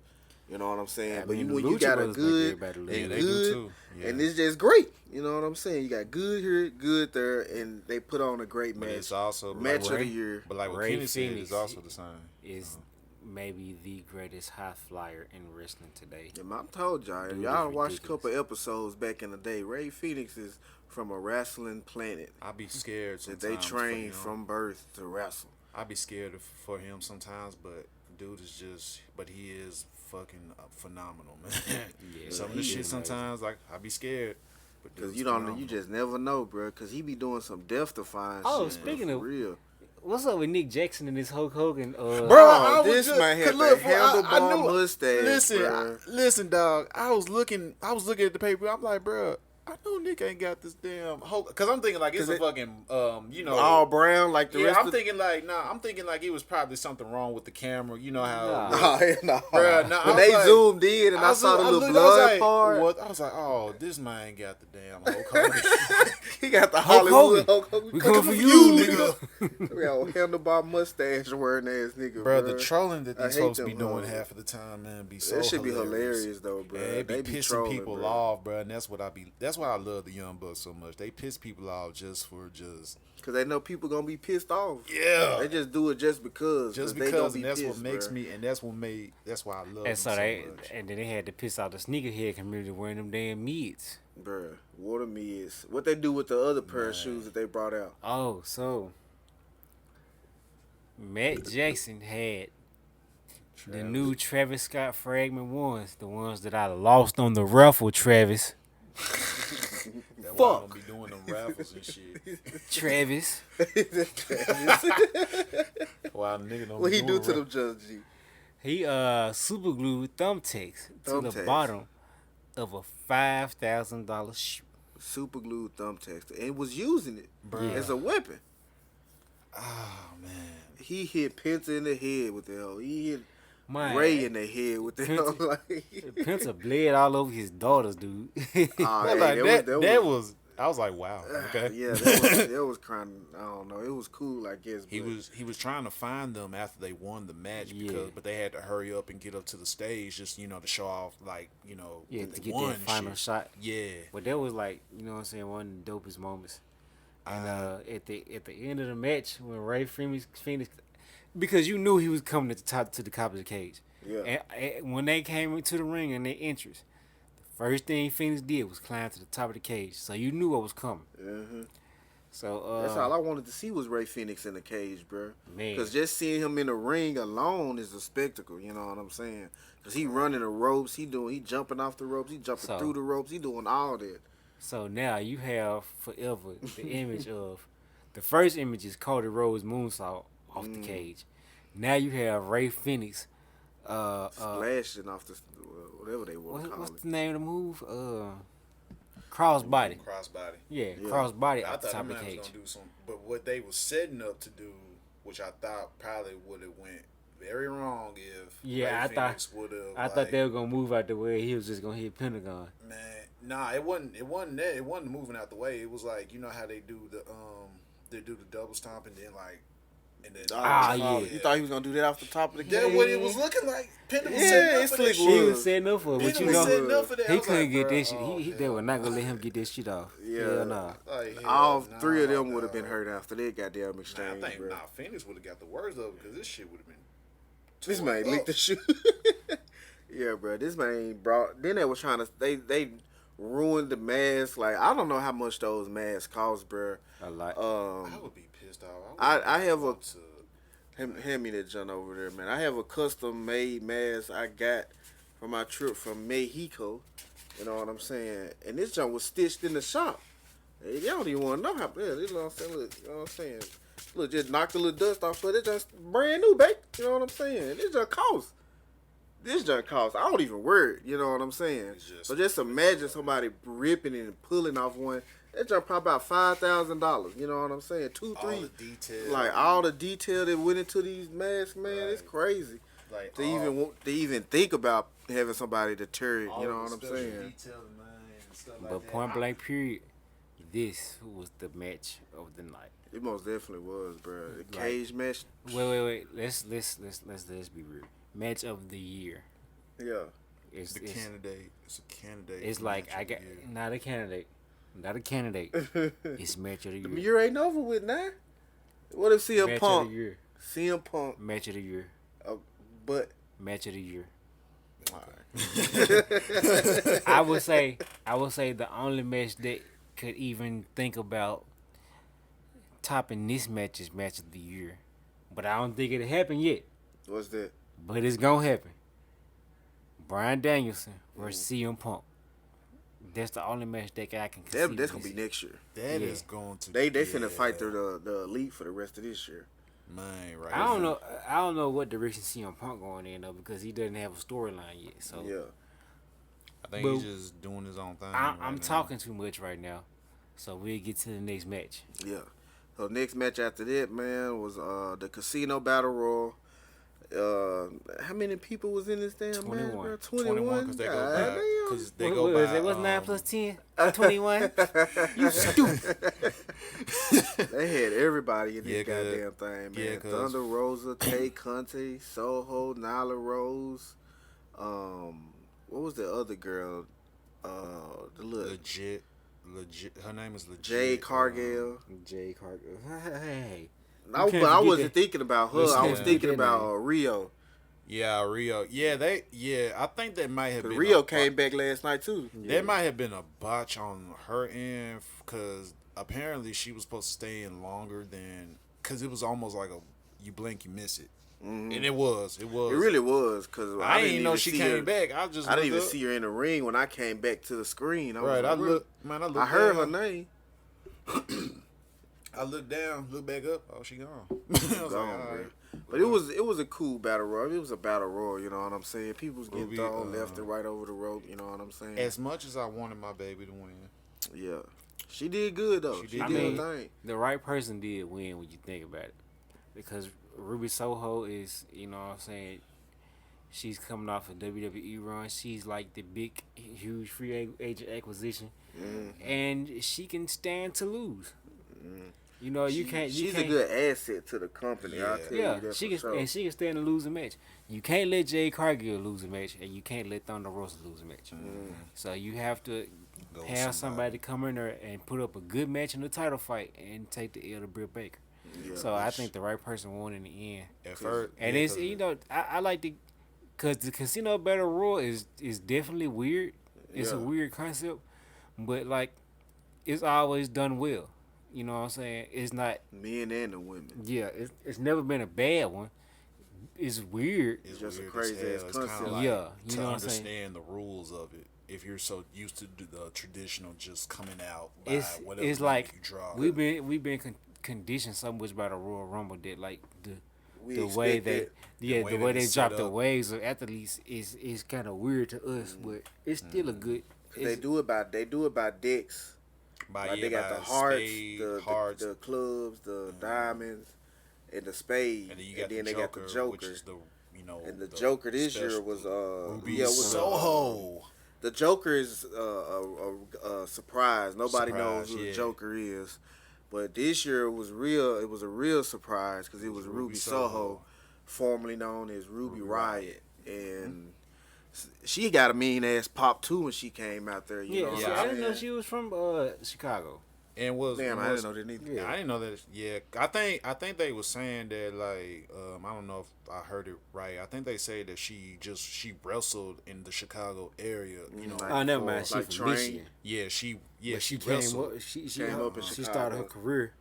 You know what I'm saying? I But mean, when the you Lucha got a Brothers make good everybody look and good. They do good, too. Yeah. and it's just great. You know what I'm saying? You got good here, good there, and they put on a great But match. it's also Match of like, the year. But like what Ray Kenny said, Phoenix is also the same. Is maybe the greatest high flyer in wrestling today. And I told y'all, if Dude y'all is watched a ridiculous. couple episodes back in the day, Ray Phoenix is from a wrestling planet I be scared that sometimes. they train for him. from birth to wrestle. I be scared for him sometimes, but dude is but he is fucking phenomenal, man. Yeah, Some of he the shit is amazing. sometimes, like, I be scared. But Cause dude's you don't, phenomenal. you just never know, bro. Cause he be doing some death defying Oh, shit. speaking bro, of- for real, What's up with Nick Jackson and this Hulk Hogan? Bro, Oh, I was this just, man had 'cause the look, fool, handlebar knew- mustache, Listen, bruh. listen, dog. I was looking at the paper. I'm like, bro, I know Nick ain't got this damn Hulk. Cause I'm thinking like it's 'Cause a it- fucking, you know, all brown like the yeah, rest I'm of. thinking like, I'm thinking like it was probably something wrong with the camera. You know how, Nah. Nah, no. Bruh, nah, I When was they like- zoomed in and I saw the little looked, blood I was like, part, what? I was like, oh, this man ain't got the damn Hulk Hogan. he got the Hulk Hollywood Hogan. Hulk Hogan. We coming for you, nigga. We got a handlebar mustache wearing ass nigga, Bro, bro. the trolling that I these hate folks them be doing hoes. half of the time, man, be so That should be hilarious. hilarious though, bro. Yeah, it be They be pissing trolling, people bro. off, bro, and that's why I love the Young Bucks so much. They piss people off just Cause they know people gonna be pissed off. yeah, They just do it just because. just they gonna because, be and that's pissed, what makes bruh. me, and that's why I love them And so so they, much. and then they had to piss out the sneakerhead community wearing them damn mids. Bruh, water mids. What they do with the other pair of shoes that they brought out? Oh, so Matt Jackson had the new Travis Scott fragment ones, the ones that I lost on the raffle, Travis. That's why I'm gonna be doing them raffles and shit. Travis. Why nigga don't What be he do doing to them, Judge G? He super glued thumbtacks to the Thumbtacks. bottom of a $5,000 shoe. Super glued thumbtacks and was using it Bruh. as a weapon. Oh man, He hit Penta in the head with the hell. He hit Man, Ray in the head with the hell. Penta- Like, Penta bled all over his daughters, dude. ah, But, hey, like, that was I was like, wow, okay. yeah, that was kind of, I don't know. It was cool, I guess. He but was trying to find them after they won the match Yeah. but they had to hurry up and get up to the stage just to show off Yeah, that to they get won that and final shit. shot. Yeah, But that was like, you know what I'm saying, one of the dopest moments. And at the end of the match, when Ray Phoenix, because you knew he was coming at the top to the top of the cage. yeah, And when they came into the ring and they entrance, the first thing Phoenix did was climb to the top of the cage. So you knew what was coming. hmm So that's all I wanted to see was Ray Phoenix in the cage, bro. Man. Because just seeing him in the ring alone is a spectacle. You know what I'm saying? Because he running the ropes, he jumping off the ropes, he jumping So- through the ropes, he doing all that. So now you have forever the image of the first image is Cody Rhodes moonsault off the cage. Now you have Ray Phoenix. Splashing off the whatever they want to call What's it. the name of the move? Crossbody. crossbody. Yeah, Yeah. crossbody I off the thought top the of the man was cage. gonna do some, but what they was setting up to do, which I thought probably would have went very wrong if Yeah, Ray I thought- Phoenix would have. I thought they were gonna move out the way. He was just gonna hit Pentagon. Man, nah, it wasn't that. It wasn't moving out the way. It was like how they do the double stomp and then yeah. You thought he was gonna do that off the top of the That's cage? what it was looking like. Penta was Yeah, setting up it's for that like shit. He Look. was setting up for it, but Penta you was know setting up for that. I he was couldn't like, get bruh, this shit. oh, They were not gonna let him get this shit off. Yeah. Hell nah. Like, hell All nah, three of them would have dog. been hurt after that goddamn Nah, exchange, I think bro. Phoenix would have got the worst of it because this shit would have been. This tore man up. licked the shoe. Yeah, bro. This man brought. Then they was trying to. They ruined the mask. Like I don't know how much those masks cost, bro. A lot. I would be pissed off. I have a- to, Hand me that junk over there, man. I have a custom made mask I got for my trip from Mexico. You know what I'm saying? And this junk was stitched in the shop. Hey, y'all don't even want to know how. Yeah, you know what I'm saying? Look, you know what I'm saying? Look, just knocked a little dust off, but it's just brand new, babe. You know what I'm saying? This junk costs. This junk costs. I don't even wear it. You know what I'm saying? So just imagine somebody ripping and pulling off one. That junk probably about $5,000. You know what I'm saying? Two, all three. the details. Like all the detail that went into these masks, man, it's Right. crazy. like To even think about having somebody deter it. all You know the what I'm special saying? Details, man, and stuff like But that. point blank period, this was the match of the night. It most definitely was, bro. The cage match. Wait. Let's be real. Match of the year. Yeah. It's The it's, candidate. It's a candidate. it's for like match I of the got year. not a candidate. Not a candidate. It's match of the The year. year ain't over with now. What if CM Match of Punk? the year. CM Punk. Match of the year. But Match of the year. all right. I would say the only match that could even think about topping this match's match of the year. But I don't think it'll happen yet. What's that? But it's gonna happen. Bryan Danielson versus CM Punk. That's the only match that I can conceive. That's gonna be next year. That is going to. They finna fight through the elite for the rest of this year. Man, right. I don't know. I don't know what direction CM Punk going in though because he doesn't have a storyline yet. So Yeah. I think he's just doing his own thing. I'm talking too much right now. So we'll get to the next match. Yeah. So next match after that, man, was the Casino Battle Royal. How many people was in this damn 21. match, bro? 21 because they go by. Because they go What by. What's 9 plus 10? 21? You stupid. They had everybody in this Yeah, goddamn thing, man. yeah, 'cause- Thunder Rosa, Tay Conte, Soho, Nyla Rose. What was the other girl? The little Legit. Her name is Legit. Jade Cargill. Jay Carter. Hey. I wasn't thinking about her. I was thinking about Rio. Yeah, Rio. Yeah, I think that might have Cause been. Rio came back last night too. There might have been a botch on her end because apparently she was supposed to stay in longer than. Because it was almost like you blink, you miss it. Mm-hmm. And it was. It really was. Cause I didn't even know she came back. I didn't even see her in the ring when I came back to the screen. I looked I heard her name. I looked down, looked back up. Oh, she gone. I was Gone, like, all right. But it was a cool battle royal. It was a battle royal, you know what I'm saying? People was getting thrown left and right over the rope, you know what I'm saying? As much as I wanted my baby to win. Yeah. She did good though. She did her thing. The right person did win when you think about it. Because Ruby Soho is, you know what I'm saying, she's coming off a WWE run. She's like the big, huge free agent acquisition. Mm-hmm. And she can stand to lose. Mm-hmm. You know, she's a good asset to the company. I'll tell you that she for sure. And she can stand to lose a match. You can't let Jade Cargill lose a match, and you can't let Thunder Rosa lose a match. Mm. So you have to have somebody come in there and put up a good match in the title fight and take the L to Britt Baker. Yeah, so I think the right person won in the end. At first, and it's I like because the Casino Battle Royal is definitely weird. It's a weird concept, but like it's always done well. You know what I'm saying? It's not men and the women. Yeah, it's never been a bad one. It's weird. It's just a crazy ass concept. Like you know know what I'm saying? Understand the rules of it. If you're so used to the traditional just coming out by it's like you draw. we've been conditioned so much by the Royal Rumble that like the way they drop the waves of athletes is kind of weird to us, but it's still a good. They do it by decks. They got the hearts, the clubs, the diamonds, and the spade, and then they got the Joker, which is and the Joker this year was Ruby Soho. The Joker is a surprise. Nobody knows who the Joker is, but this year it was real. It was a real surprise because it was Ruby Soho, formerly known as Ruby Riott, and she got a mean ass pop too when she came out there. You know what I didn't know she was from Chicago. And I didn't know that either. Yeah. I didn't know that. Yeah, I think they was saying that like I don't know if I heard it right. I think they say that she wrestled in the Chicago area. You know, never mind. She from Michigan. Yeah, she wrestled. She came up in Chicago. She started her career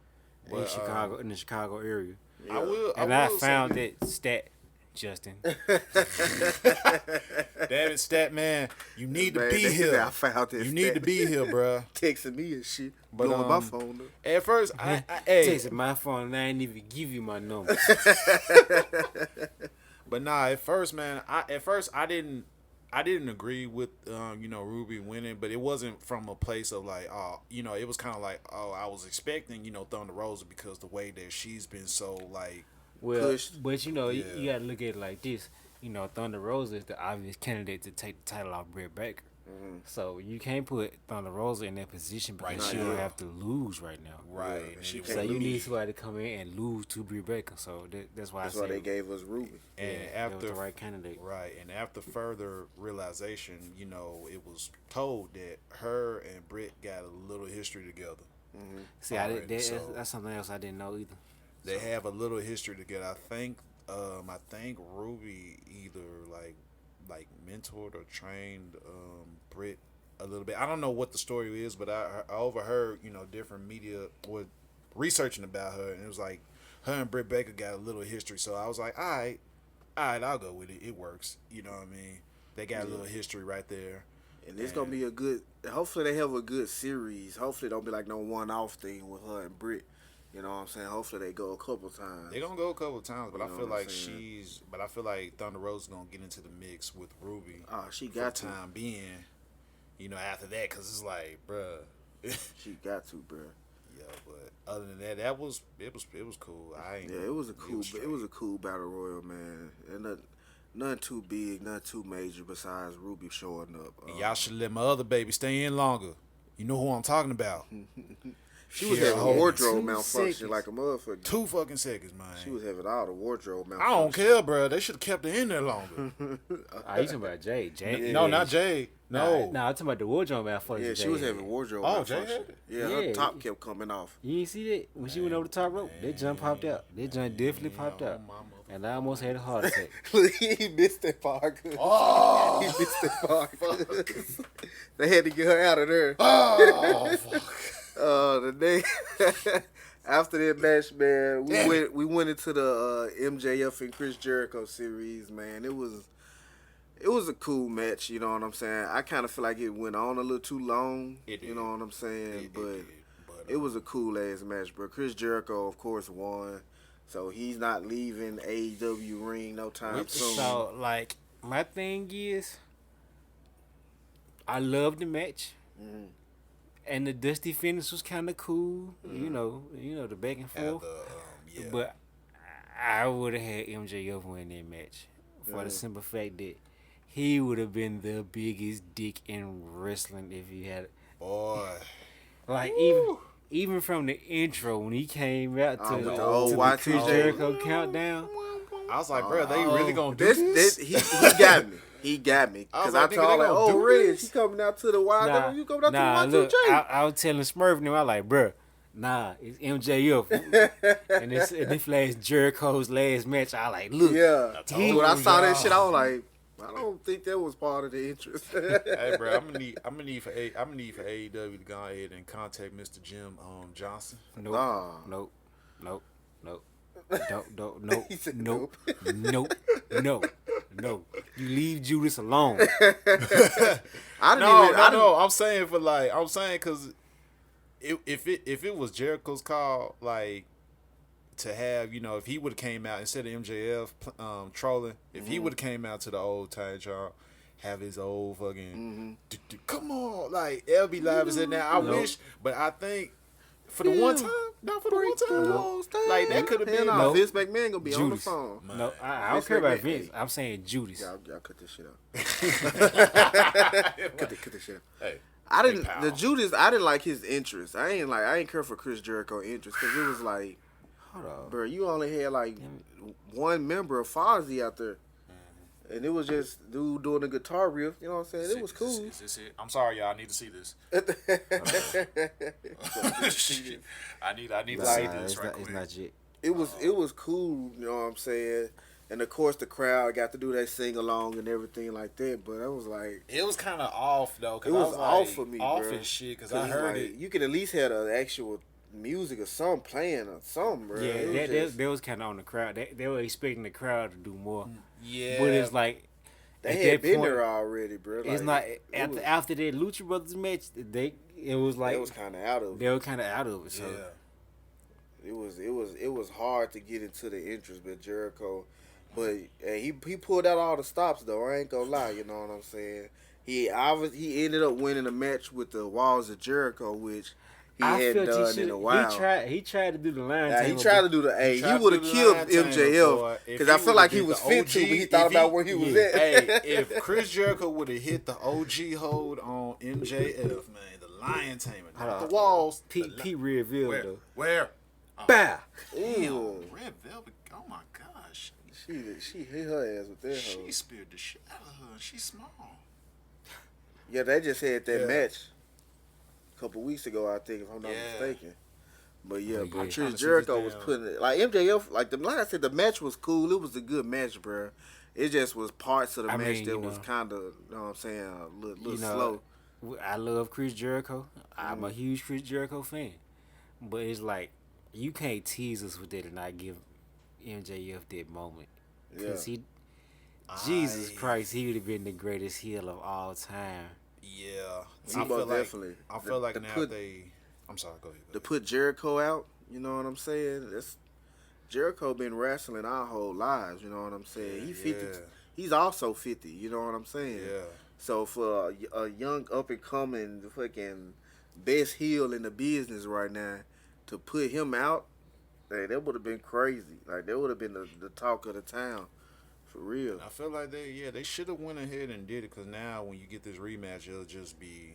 in Chicago, in the Chicago area. Yeah. I found that stat. Justin. Damn it, stat man. You need to be here. I found this. You need to be here, bro. Texting me and shit. But on my phone though. At first, I texted my phone and I didn't even give you my number. But nah, at first, man, I didn't agree with Ruby winning, but it wasn't from a place of like, it was kind of like, I was expecting, Thunder Rosa because the way that she's been so like pushed. But you gotta look at it like this. Thunder Rosa is the obvious candidate to take the title off Britt Baker. Mm-hmm. So you can't put Thunder Rosa in that position because she will have to lose right now. Right. So you need somebody to come in and lose to Britt Baker. So that's why they gave us Ruby. And after the right candidate. Right. And after further realization, it was told that her and Britt got a little history together. Mm-hmm. See, that's something else I didn't know either. They have a little history together. I think Ruby either like mentored or trained Britt a little bit. I don't know what the story is, but I overheard, different media was researching about her, and it was like her and Britt Baker got a little history. So I was like, all right, I'll go with it. It works. You know what I mean? They got a little history right there. And it's going to be a good, hopefully they have a good series. Hopefully it don't be like no one-off thing with her and Britt. You know what I'm saying? Hopefully they go a couple times. They're gonna go a couple of times, but I feel like I feel like Thunder Rosa gonna get into the mix with Ruby. Oh, she got for the time being. After that, cause it's like, bruh. She got to, bruh. Yeah, but other than that, it was cool. It was a cool battle royal, man. And nothing too big, nothing too major besides Ruby showing up. Y'all should let my other baby stay in longer. You know who I'm talking about. She was having wardrobe malfunction like a motherfucker. 2 fucking seconds, man. She was having all the wardrobe malfunction. I don't care, bro. They should have kept her in there longer. You talking about Jade? Yeah. No, not Jade. No. Nah, I'm talking about the wardrobe malfunction. Yeah, she was having wardrobe malfunction. Yeah, her top kept coming off. You ain't see that? When she went over the top rope, that jump popped out. That jump definitely popped out. And I almost had a heart attack. He missed that part. Oh! He missed that part. They had to get her out of there. Oh, fuck. The day after that match, man, we went into the MJF and Chris Jericho series, man. It was a cool match, you know what I'm saying? I kind of feel like it went on a little too long, you know what I'm saying? But it was a cool ass match, bro. Chris Jericho, of course, won, so he's not leaving AEW ring no time soon. So, like, my thing is, I love the match. Mm-hmm. And the Dusty finish was kind of cool, you know, the back and forth. But I would have had MJF win that match for the simple fact that he would have been the biggest dick in wrestling if he had. Boy, like even from the intro when he came out to the Y2J Jericho countdown, I was like, bro, they really gonna do this? He got me. He got me. Because I told him, oh, Reg, he coming out to the Y. You coming out to the Y2J. I was telling Smurf and I was like, bro, nah, it's MJF. and this last Jericho's last match, I like, look. Yeah. When I saw that shit, I was like, I don't think that was part of the interest. Hey, bro, I'm gonna need for AEW to go ahead and contact Mr. Jim Johnson. Nope. Nope. You leave Judas alone. I'm saying because if it was Jericho's call, like, to have, if he would have came out instead of MJF trolling, if he would have came out to the old time job, have his old fucking come on, like LB Live is in there. I wish, but I think for the one time, not for the one time, like that could have been. No, Vince McMahon gonna be Judas on the phone. No, I don't care about Vince. I'm saying Judas. Y'all cut this shit out. cut this shit out. Hey. I didn't like his interest. I ain't care for Chris Jericho interest because it was like, bro, you only had like one member of Fozzy out there. And it was just dude doing a guitar riff. You know what I'm saying? It was cool. Is this it? I'm sorry, y'all. I need to see this. I need to see this right quick. It's not yet. It was cool. You know what I'm saying? And of course the crowd got to do their sing along and everything like that. But I was like, it was kind of off though. It was off for me, off bro. and shit. Because I heard it. You could at least have the actual music or something playing or something, bro. Yeah, that was kind of on the crowd. They were expecting the crowd to do more. Yeah, but it's like they had been there already, bro. It's not after that Lucha Brothers match. It was kind of out of it. They were kind of out of it. So it was hard to get into the interest with Jericho, but he pulled out all the stops though. I ain't gonna lie, you know what I'm saying. He ended up winning a match with the Walls of Jericho, which he hadn't done in a while. He tried to do the line. He tried to do the A. He would have killed MJF because I feel like he was fit to, but he thought about where he was at. Hey, if Chris Jericho would have hit the OG hold on MJF, man, the Lion Tamer, not the Walls. Pete revealed though. Where? Bah. Ooh. Red Velvet. Oh my gosh. She hit her ass with that. She speared the shit out of her. She's small. Yeah, they just had that match a couple weeks ago, I think, if I'm not mistaken. But Chris Jericho was putting it like MJF. Like I said, the match was cool. It was a good match, bro. It just was parts of the match that was kind of, you know what I'm saying, a little slow. I love Chris Jericho. I'm a huge Chris Jericho fan. But it's like, you can't tease us with that and not give MJF that moment. Yeah. Because Jesus Christ, he would have been the greatest heel of all time. Yeah, He most definitely. I feel like To now put- they. I'm sorry. Go ahead. To put Jericho out, you know what I'm saying? That's Jericho been wrestling our whole lives, you know what I'm saying? He 50. Yeah. He's also 50, you know what I'm saying? Yeah. So for a young up and coming fucking best heel in the business right now, to put him out, hey, that would have been crazy. Like that would have been the talk of the town, for real. I feel like they should have went ahead and did it because now when you get this rematch, it'll just be.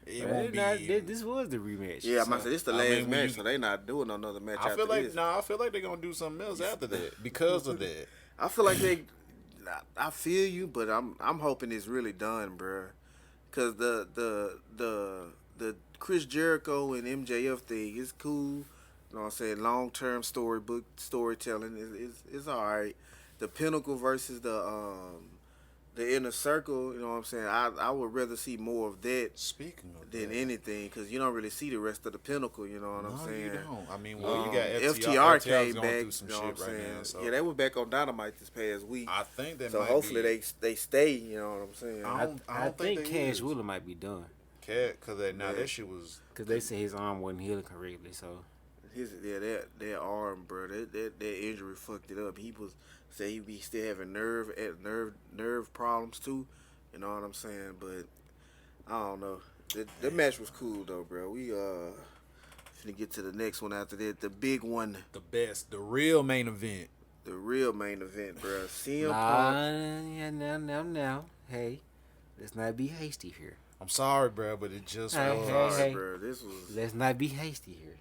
It won't be. This was the rematch. Yeah, I'm about to say this the I last mean, when match, you- so they not doing another match I after feel like this. I feel like they're gonna do something else after that because of that. I feel like they. I feel you, but I'm hoping it's really done, bruh. Cause the Chris Jericho and MJF thing is cool. You know what I'm saying? Long term storytelling is all right. The Pinnacle versus the Inner Circle. You know what I'm saying? I would rather see more of that Speaking of than that, anything, because you don't really see the rest of the Pinnacle. You know what I'm no, saying? you don't. I mean, well, you got FTR FTR's came going back. through some You know what I'm shit right saying? now. So Yeah, they were back on Dynamite this past week. I think that So might hopefully be, they stay. You know what I'm saying? I don't think they Cash is. Wheeler might be done. Because that Yeah. that shit was. Because they say his arm wasn't healing correctly. So, That arm, bro, that injury fucked it up. He was say he be still having nerve problems too. You know what I'm saying? But I don't know. The match was cool though, bro. We finna get to the next one after that. The big one, The best, the real main event. the real main event, bro. CM nah, Punk. yeah, now. Hey, let's not be hasty here. I'm sorry, bro, but it just Hey, was. Sorry, hey. bro. This was Let's not be hasty here.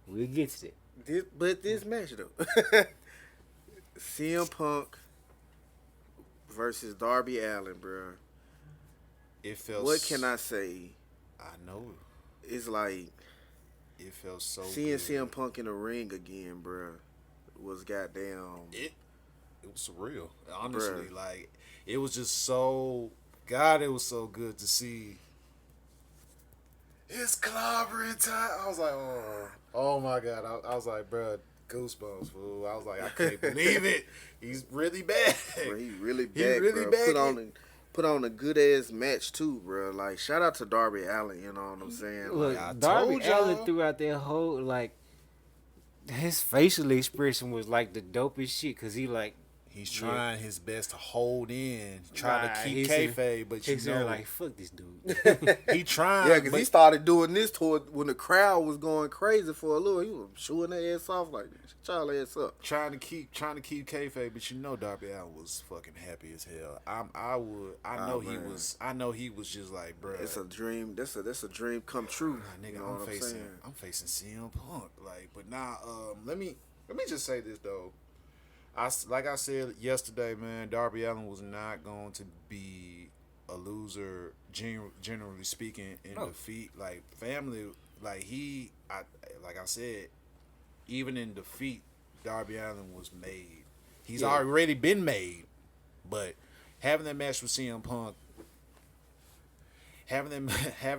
We'll get to that. this match though. CM Punk versus Darby Allin, bro. It felt. What can I say? I know. It's like It felt so. seeing good. CM Punk in the ring again, bro, was goddamn. It was surreal. Honestly, Bruh. like it was just so. God, it was so good to see. It's clobbering time. I was like, oh my god. I was like, bro, goosebumps, fool. I was like, I can't believe it. He's really bad. Bro, he really back, really bro. back. Put on a good ass match too, bro. Like shout out to Darby Allin, you know what I'm saying? Look, I Darby told y'all. Allin throughout that whole, like, his facial expression was like the dopest shit. Because he, like, He's trying his best to hold in, try Right, to keep he's in- kayfabe, but you he's know, like, fuck this dude. he trying. Yeah, because but he started doing this toward when the crowd was going crazy for a little. He was shooing their ass off like, shut y'all ass up. trying to keep kayfabe, but you know, Darby Allin was fucking happy as hell. I know he was just like, bro, It's a dream. That's a dream come true. nigga, You know what I'm saying? I'm facing CM Punk, like, but now, let me just say this though. Like I said yesterday, man, Darby Allin was not going to be a loser, generally speaking, in defeat. Like family, like like I said, even in defeat, Darby Allin was made. He's already been made, but having that match with CM Punk. Having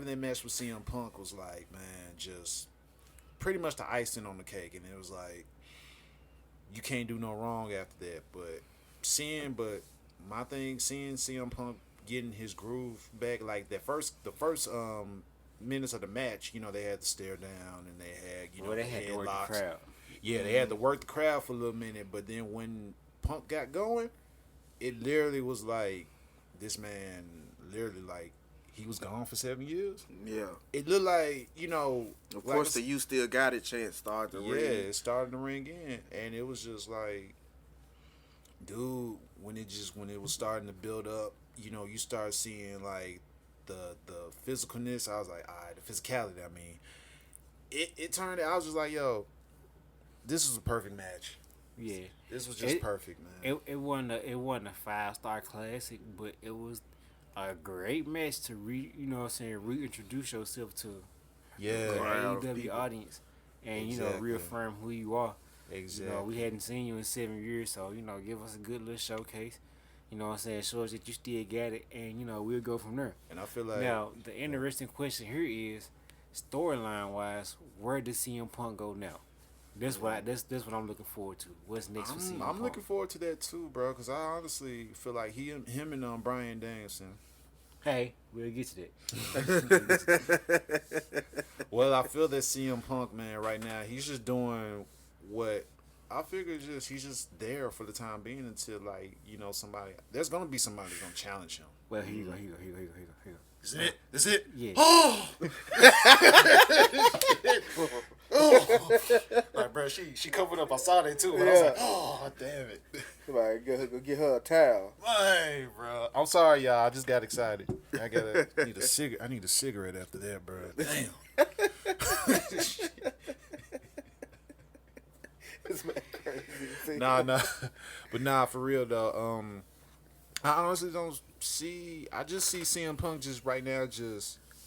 that match with CM Punk was like, man, just pretty much the icing on the cake, and it was like you can't do no wrong after that. But seeing CM Punk getting his groove back, like the first minutes of the match, you know, they had to stare down and they had Well, they had to work the headlocks. crowd. Yeah, they had to work the crowd for a little minute, but then when Punk got going, it literally was like this man literally like he was gone for 7 years. Yeah. It looked like, you know, Of like course, the You Still Got It chant started to ring. it started to ring in, and it was just like, dude, when it was starting to build up, you know, you start seeing like the physicalness. I was like, all right, the physicality. I mean, it turned out. I was just like, yo, this was a perfect match. Yeah. This was just perfect, man. It wasn't a 5-star classic, but it was a great match to reintroduce yourself to Yeah, the Crowd of AEW people. audience, and Exactly. reaffirm who you are. exactly. You know, we hadn't seen you in 7 years, so give us a good little showcase. You know what I'm saying? Shows that you still got it, and we'll go from there. And I feel like Now, the interesting question here is, storyline wise, where does CM Punk go now? That's what I'm looking forward to. What's next for CM Punk? I'm looking forward to that too, bro. Because I honestly feel like him and Bryan Danielson. Hey, we'll get to that. Well, I feel that CM Punk, man, right now, he's just doing what I figure. He's just there for the time being until somebody. There's gonna be somebody that's gonna challenge him. Well, here you go. Is it? Is it? Yeah. Oh! Like, bro, she covered up. I saw that too. But I was like, oh, damn it. Somebody go get her a towel. Hey, bro. I'm sorry, y'all. I just got excited. I need a cigarette after that, bro. Damn. This man crazy. Nah. But nah, for real though. I honestly don't see. I just see CM Punk just right now.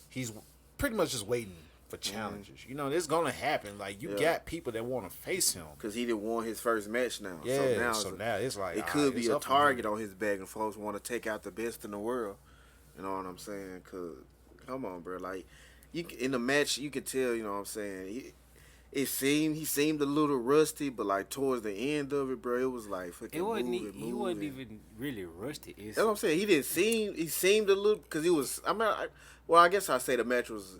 He's pretty much just waiting for challenges. It's gonna happen. Like you got people that want to face him because he didn't want his first match now. Yeah. So now it's like it could be a target on his back, and folks want to take out the best in the world. You know what I'm saying? Cause come on, bro. Like in the match, you could tell. You know what I'm saying? He seemed a little rusty, but like towards the end of it, bro, it was like fucking he wasn't even really rusty. That's what I'm saying. He seemed a little because he was. I guess I say the match was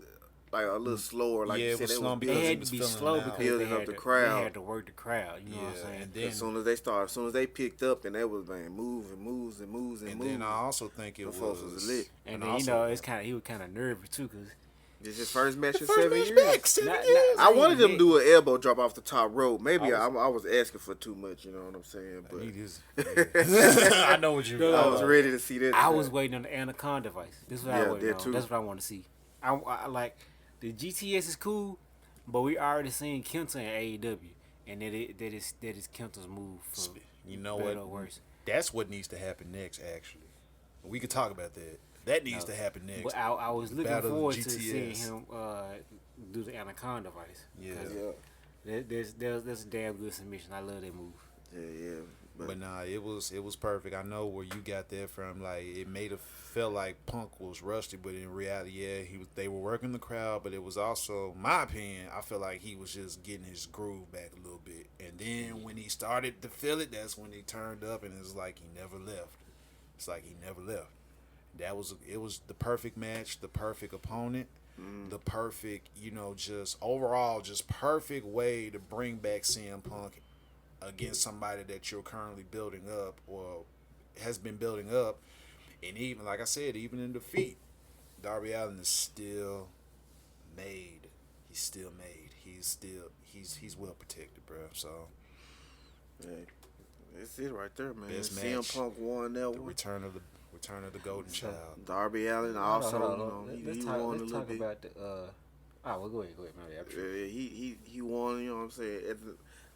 like a little slower. Like you said, they had to be slow because building up the crowd. They had to work the crowd. You know what I'm saying? And then, as soon as they picked up, and they was moves. And then I also think it was lit. And then he was kind of nervous too because. It's his first match in 7 years. I wanted them to do an elbow drop off the top rope. Maybe I was asking for too much, you know what I'm saying? But I know what you mean. I was ready to see that. I was waiting on the Anaconda device. This is what I was waiting on. Too. That's what I want to see. I like the GTS is cool, but we already seen Kenta in AEW, and that is Kenta's move. For you know better what? Or worse. That's what needs to happen next. Actually, we could talk about that. That needs to happen next. But I was looking forward to seeing him do the Anaconda device. Yeah. There's a damn good submission. I love that move. Yeah. But nah, it was perfect. I know where you got that from. Like it made it feel like Punk was rusty, but in reality, they were working the crowd. But it was also, my opinion, I feel like he was just getting his groove back a little bit. And then when he started to feel it, that's when he turned up, and it's like he never left. It's like he never left. It was the perfect match, the perfect opponent, the perfect, just overall, just perfect way to bring back CM Punk against somebody that you're currently building up or has been building up. And even, like I said, even in defeat, Darby Allin is still made. He's still made. He's well protected, bro. So, hey, that's it right there, man. Best CM match, Punk won that one. Return of the Golden Child. Darby Allin also, he won a little bit. Let's talk about the. Well, go ahead. He won. You know what I'm saying?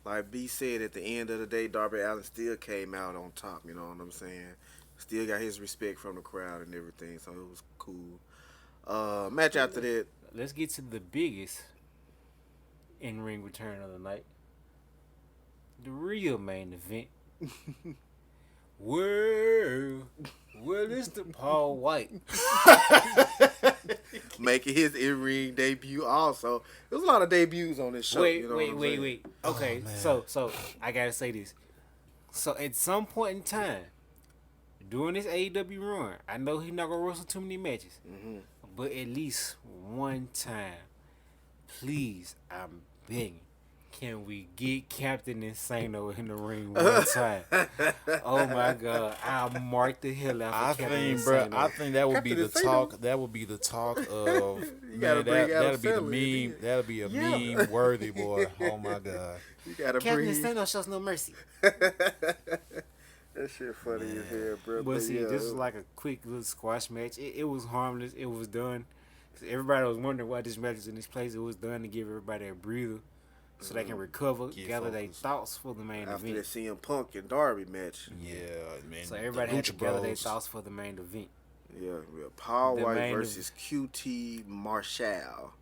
Like B said, at the end of the day, Darby Allin still came out on top. You know what I'm saying? Still got his respect from the crowd and everything, so it was cool. Match after that. Let's get to the biggest in-ring return of the night. The real main event. Where is the Paul White? Making his in-ring debut also. There's a lot of debuts on this show. Wait. Okay, so I gotta say this. So at some point in time, during this AEW run, I know he's not gonna wrestle too many matches, but at least one time, please, I'm begging, can we get Captain Insano in the ring one time? Oh my God, I'll mark the hell out for Captain Insano. I think that would be the talk. That would be the talk of man. That'll be the meme. That'll be a meme worthy, boy. Oh my God. You gotta Captain Insano shows no mercy. That shit funny as hell, bro. But see, this was like a quick little squash match. It was harmless. It was done. Everybody was wondering why this match was in this place. It was done to give everybody a breather so they can recover, gather their thoughts for the main event. After the CM Punk and Darby match. Yeah, man. So everybody had to gather their thoughts for the main event. Yeah. Paul White versus QT Marshall.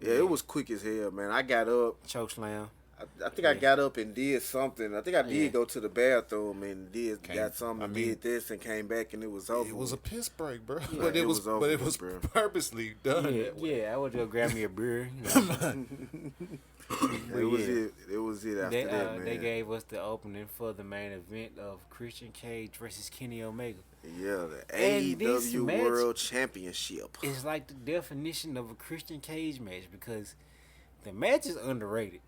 Yeah, it was quick as hell, man. I got up. Chokeslam. I think I got up and did something. I think I did go to the bathroom and got something and did this and came back and it was over. It was a piss break, bro. Yeah, But it was over, bro. purposely done that way. I would just grab me a beer. You know. It was it after that, man. They gave us the opening for the main event of Christian Cage versus Kenny Omega. Yeah, the And this AEW match World Championship. It's like the definition of a Christian Cage match because the match is underrated.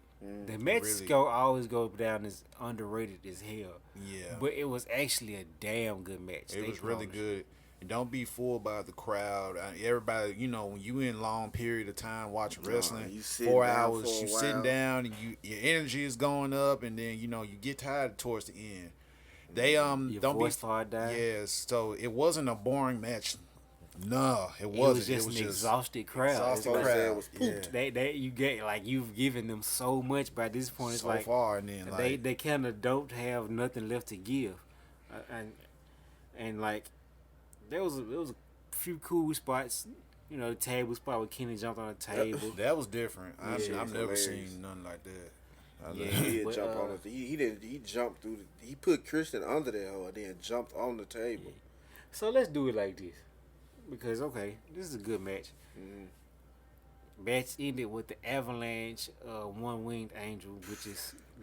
The match really. always go down as underrated as hell. Yeah. But it was actually a damn good match. It was really good. And don't be fooled by the crowd. Everybody, when you in long period of time watching wrestling, you sitting 4 down hours, for a you sitting while. down and your energy is going up, and then you get tired towards the end. They Your don't voice be start dying. Yes, so it wasn't a boring match. No, it It wasn't. was just an exhausted crowd. exhausted It's like, crowd. crowd. It was pooped. They you get like you've given them so much by this point. It's So like far, and then they kind of don't have nothing left to give, and like there was a few cool spots. The table spot where Kenny jumped on the table. that was different. Yeah, I've never hilarious. seen nothing like that. Yeah. He did But, jump on it. He didn't. He jumped through. He put Christian under there and then jumped on the table. So let's do it like this, because this is a good match. Match ended with the avalanche, one-winged angel,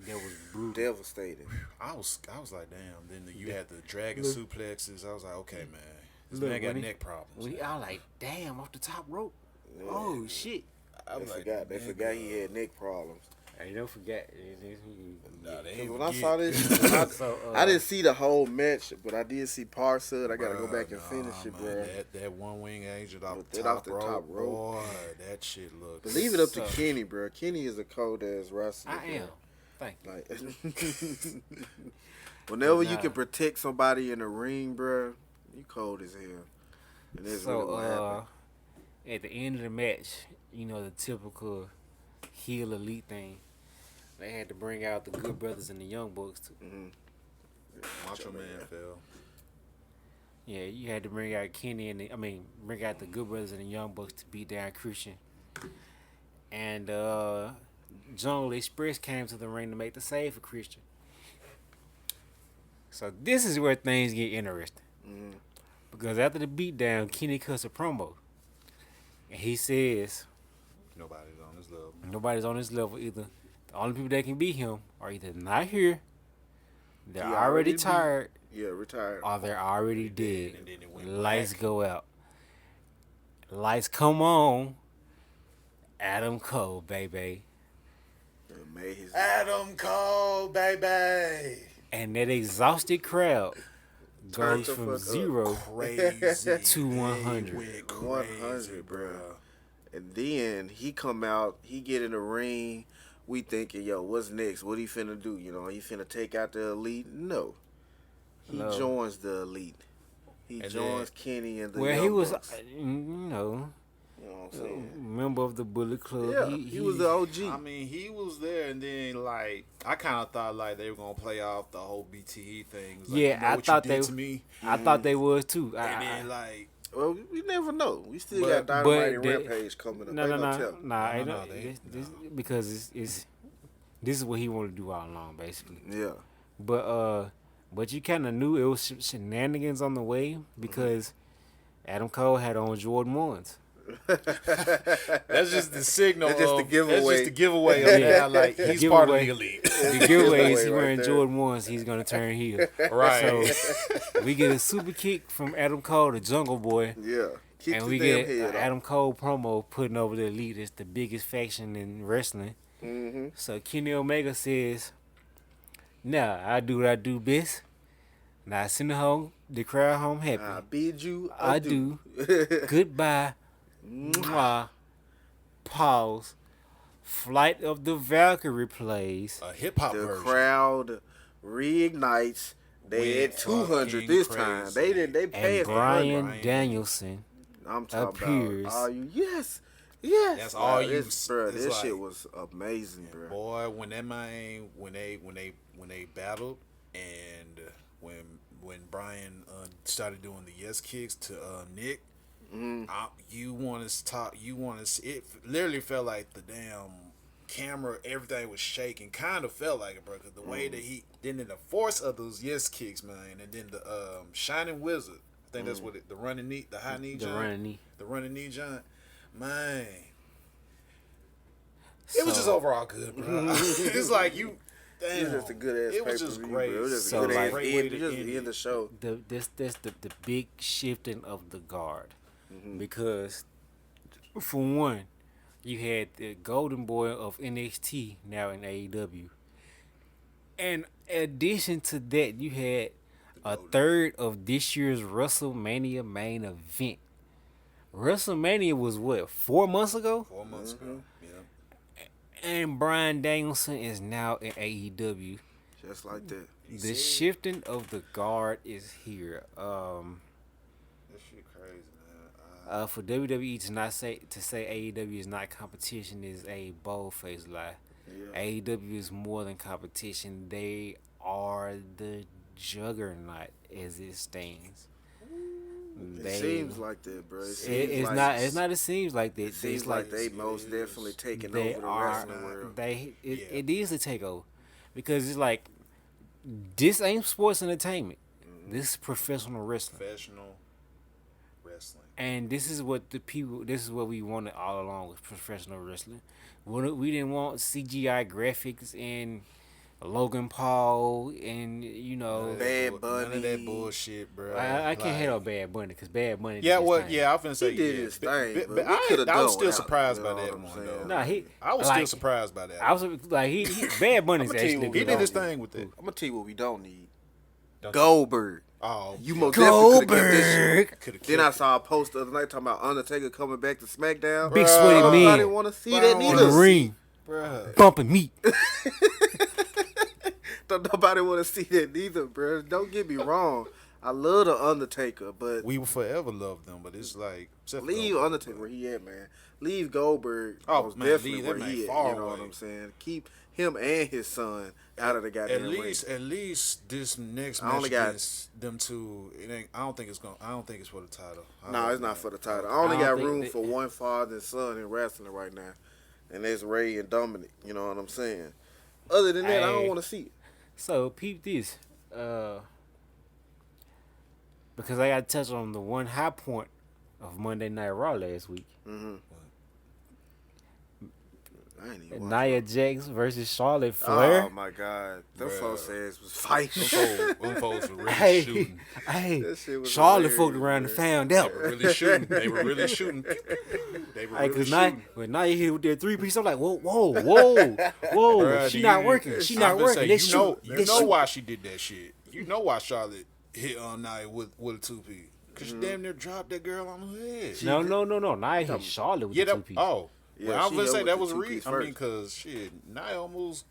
that was brutal. Devastating. I was like, damn. Then you had the dragon Look. suplexes. I was like, okay, man, this Look, man got when he- neck problems. I was like, damn, off the top rope. Oh shit! They forgot. They forgot he had neck problems. Hey, don't forget. Nah, they 'Cause ain't when gonna I get saw it. this, So, I didn't see the whole match, but I did see parts of it. I gotta go Bruh, back and finish it, nah, bro. man, That one wing angel off With the it top off the rope, top rope. boy, that shit looks. But leave it up to So- Kenny, bro. Kenny is a cold ass wrestler. I bro. am. Thank you. Like, whenever you Nah. can protect somebody in the ring, bro, you cold as hell. And that's really what happened. At the end of the match, the typical heel elite thing. They had to bring out the Good Brothers and the Young Bucks. Macho Man fell. Yeah, you had to bring out Kenny bring out the Good Brothers and the Young Bucks to beat down Christian. And Jungle Express came to the ring to make the save for Christian. So this is where things get interesting. Because after the beatdown, Kenny cuts a promo. And he says, Nobody's on this level. nobody's on this level either. The only people that can beat him are either not here, they're He already already beat- tired, Yeah, retired. or they're already dead. And then it went Lights black. go out. Lights come on. Adam Cole, baby. Made his Adam Cole, baby. And that exhausted crowd Turned goes the from fuck up. 0 Crazy. to 100. They went 100, bro. bro. And then he come out, he get in the ring. We thinking, yo, what's next? What he finna do? He finna take out the elite? No. He No. joins the elite. He And joins Kenny and the Well, Young he was, Bucks. you know, You know what I'm saying? member of the Bullet Club. Yeah, he was the OG. I mean, he was there, and then I kind of thought they were gonna play off the whole BTE thing. Like, Yeah, you know I what thought you did they- to me, I thought they was too. and then Well, we never know. We still But- got Dynamite and they- Rampage coming up. No, Ain't no, no no, tell. nah. No, ain't no, no- they- this- because it's this is what he wanted to do all along, basically. Yeah. But you kind of knew it was shenanigans on the way because Adam Cole had on Jordan 1s. that's just the signal. That's just the giveaway. That's just the giveaway of Yeah. now, like he's Giveaway. part of the elite, The giveaway is he right wearing there. Jordan 1s. He's gonna turn heel. right? So we get a super kick from Adam Cole, the Jungle Boy. Yeah. Keep And the we damn get head an off. Adam Cole promo putting over the elite as the biggest faction in wrestling. Mm-hmm. So Kenny Omega says, "Nah, I do what I do best. Now I send the crowd home happy. I bid you I adieu. do. Goodbye. Mwah. Pause. Flight of the Valkyrie plays. A hip hop The version. crowd reignites. They Went at 200 fucking this time. crazy. They didn't. They And passed Brian 100. Danielson. I'm talking appears. about. Are you? Yes. Yes. That's all you This, bro, it's this like- shit was amazing, bro. Boy, when that man, when they battled, and when Brian started doing the yes kicks to Nick, you want to talk. You want to. It literally felt like the damn camera, everything was shaking. Kind of felt like it, bro. Cause the way that then the force of those yes kicks, man, and then the Shining Wizard. I think that's what the running knee, the high knee, The running knee, John. Man, it was just overall good, bro. It's like you. Damn, It was just a good ass. It was just great. Bro. It was just So, a good like, ass great end. way It to just end end the show. That's the big shifting of the guard, because for one, you had the golden boy of NXT now in AEW, and in addition to that, you had a third of this year's WrestleMania main event. WrestleMania was what, 4 months ago? 4 months ago, yeah. And Bryan Danielson is now in AEW. Just like that. The shifting of the guard is here. This shit crazy, man. For WWE to say AEW is not competition is a bold-faced lie. Yeah. AEW is more than competition. They are the juggernaut as it stands. It seems like that, bro. It's not. It seems like that. It seems like they most definitely taking over the wrestling world. It needs to take over, because it's like, this ain't sports entertainment. This is professional wrestling. Professional wrestling. And this is what we wanted all along, was professional wrestling. We didn't want CGI graphics and Logan Paul and Bad Bunny. None of that bullshit, bro. I can't hate on Bad Bunny, because Bad Bunny. Yeah, did his well, thing. yeah, I was finna say He did yeah. his thing, But but we coulda I was done still without, surprised you by know that what I'm one, saying? though. Nah, I was like, still surprised by that. I was like, Bad Bunny's I'ma tell you actually what He we good. did his don't thing with that. I'm gonna tell you what we don't need. Don't Goldberg. Oh, You most definitely could have kept this shit. Coulda Then I killed saw a post the other night talking about Undertaker coming back to SmackDown. Big sweaty Nobody man want to see Bro, that I in neither. the ring, bruh. bumping meat. Nobody want to see that neither, bro. Don't get me wrong. I love the Undertaker, but We will forever love them, but it's like leave Undertaker where he at, man. Leave Goldberg most man, definitely leave where that man he at. far You know what away. I'm saying? Keep him and his son out of the goddamn ring. At least this next I match only got- against them two, it ain't. I don't think it's for the title. No, it's not for the title. I only I don't got think room they- for one father and son in wrestling right now, and that's Ray and Dominic. You know what I'm saying? Other than that, I don't Hey. want to see it. So peep this, because I got to touch on the one high point of Monday Night Raw last week. I ain't even watch Nia Jax versus Charlotte Flair. Oh my God, them Bruh. folks ass was fighting. Them folks were really Hey, shooting. hey, That shit was Charlotte hilarious, fucked around and bruh. found out. They were really shooting. They were really shooting. They were Hey, really cause now shooting. when Nia hit with that 3-piece, I'm like, whoa, Bruh, she do not you- working. She I'm not gonna working. say, Let's you know, shoot. you Let's know shoot. why she did that shit. You know why Charlotte hit Nia with a 2-piece. Cause she damn near dropped that girl on her head. No. Nia hit Charlotte with Yeah, the that. 2-piece. Oh. Yeah, Well, I was she gonna hit say with that the was a 2-piece I mean, first. cause shit, Nia almost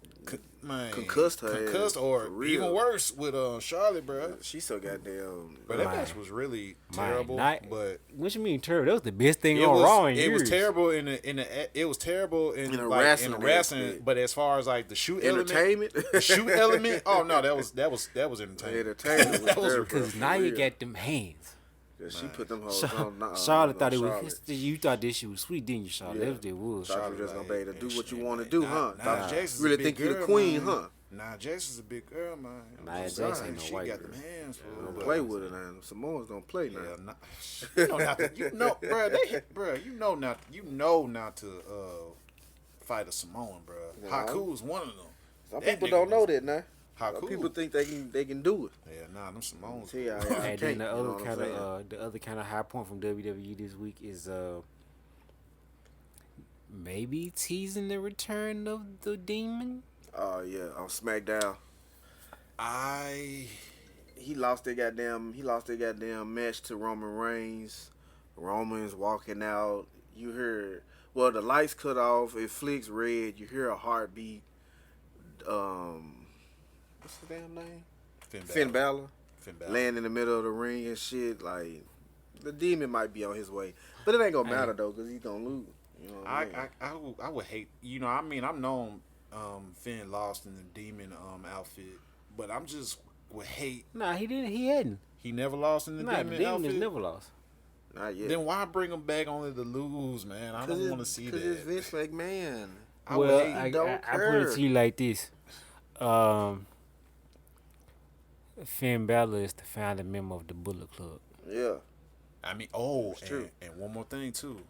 Concussed her ass, or for real. even worse with Charlotte, bro. She so goddamn. But that Man. match was really Man, terrible. Nia- But What you mean terrible? That was the best thing it on was Raw in it years. was terrible it was terrible in a like, wrestling in the wrestling. aspect. But as far as like the shoot element, Entertainment. the shoot element. Oh no, that was entertainment. Entertainment was That was terrible. Because for Nia real. got them hands. Yeah, she put them hoes Char- on. Charlotte thought it was. Charlotte. You thought this shit was sweet, didn't you, Charlotte? Yeah. That was the wood. Thought you was just gonna be able to do what you want to Nah, do, huh? Nia Thought- Jax is a really big think you the girl, queen, man. huh? Nia Jax is a big girl, man. Nia Jax Sorry, ain't no she white got girl. them hands full. Don't but- play with it, man. Samoans don't play now. Yeah, you know not to, bro, you know not to fight a Samoan, bro. Yeah. Haku is one of them. Some That people nigga don't know was- that now. Some Haku. people think they can do it. Yeah, nah, them Samoans. See, I And can't. then You know what I'm saying? the other kind of high point from WWE this week is maybe teasing the return of the Demon. Oh yeah, on SmackDown, he lost their goddamn match to Roman Reigns. Roman's walking out. You hear, well, the lights cut off. It flicks red. You hear a heartbeat. What's his damn name? Finn Balor. Laying in the middle of the ring and shit. Like, the Demon might be on his way, but it ain't gonna matter though, cause he's gonna lose. You know what I mean? I would hate, you know, I mean, I've known Finn lost in the Demon outfit, but I'm just would hate. Nah, he didn't. He hadn't. He never lost in the Nah, the Demon Demon outfit. has never lost. Not yet. Then why bring him back only to lose, man? I don't want to see Cause it's that. Vince McMahon. I would Well, hate. I don't put it care. to you like this. Finn Balor is the founding member of the Bullet Club. Yeah. I mean, It's true. and one more thing too.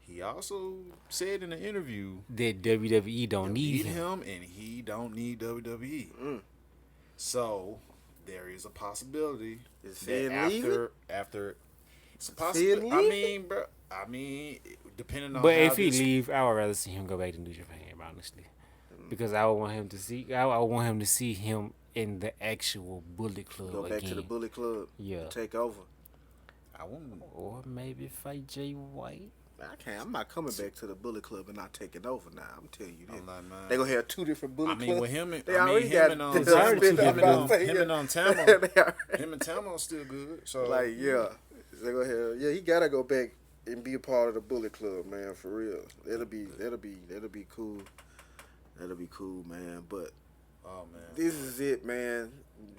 He also said in the interview That WWE don't they need need him. him, and he don't need WWE. Mm. So there is a possibility Is that Finn leaving? after it's a Finn possibility. I leaving? mean, bro. I mean, depending on But how if he this, leave, I would rather see him go back to New Japan, honestly, because I would want him to see. I would want him to see him in the actual Bullet Club Go back again. to the Bullet Club. Yeah. Take over. I wouldn't. Or maybe fight Jay White. I can't. I'm not coming back to the Bullet Club and not taking over now. I'm telling you this. I'm like, man. They gonna have two different Bullet I mean, Clubs. with him, They already him got and It's already two him different and Tamo, They already- him and Tamo's still good. So like yeah, they gonna have he gotta go back and be a part of the Bullet Club, man. For real, that'll be cool. That'll be cool, man. But oh man, this is it, man.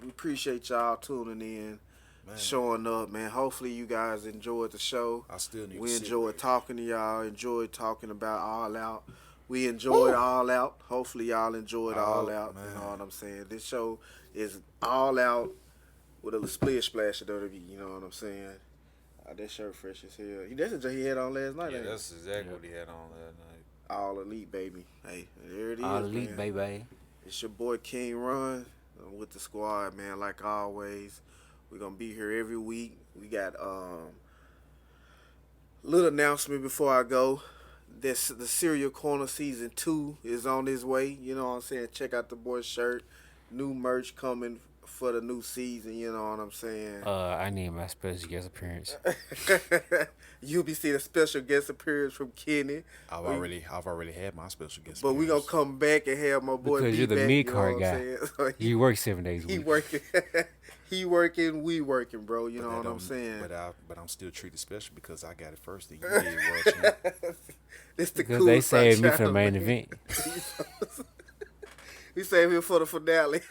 We appreciate y'all tuning in, man. showing up, man. Hopefully you guys enjoyed the show. I still need. We to sit enjoyed back. talking to y'all. Enjoyed talking about All Out. We enjoyed All Out. Hopefully y'all enjoyed All Out. Man. You know what I'm saying? This show is All Out with a split splash of WWE. You know what I'm saying? That shirt fresh as hell. That's the he had on last night. Yeah, ain't it? that's exactly what he had on last night. All Elite, baby. Hey, there it is, All Elite, man. baby. It's your boy King Run with the squad, man. Like always, we're gonna be here every week. We got little announcement before I go. This the Serial Corner season 2 is on its way. You know what I'm saying? Check out the boy's shirt. New merch coming for the new season. You know what I'm saying? I need my special guest appearance. You'll be seeing a special guest appearance from Kenny. I've already had my special guest. But we gonna appearance. come back and have my boy Because B you're the back, mid-card you know what guy. I'm saying? So You work 7 days a he week. working, he working, we working, bro. You But know that what I'm don't- saying? But I'm still treated special because I got it first. And you did, world champ. It's the Because cool they saved me for the sunshine, main man. event. We saved him for the finale.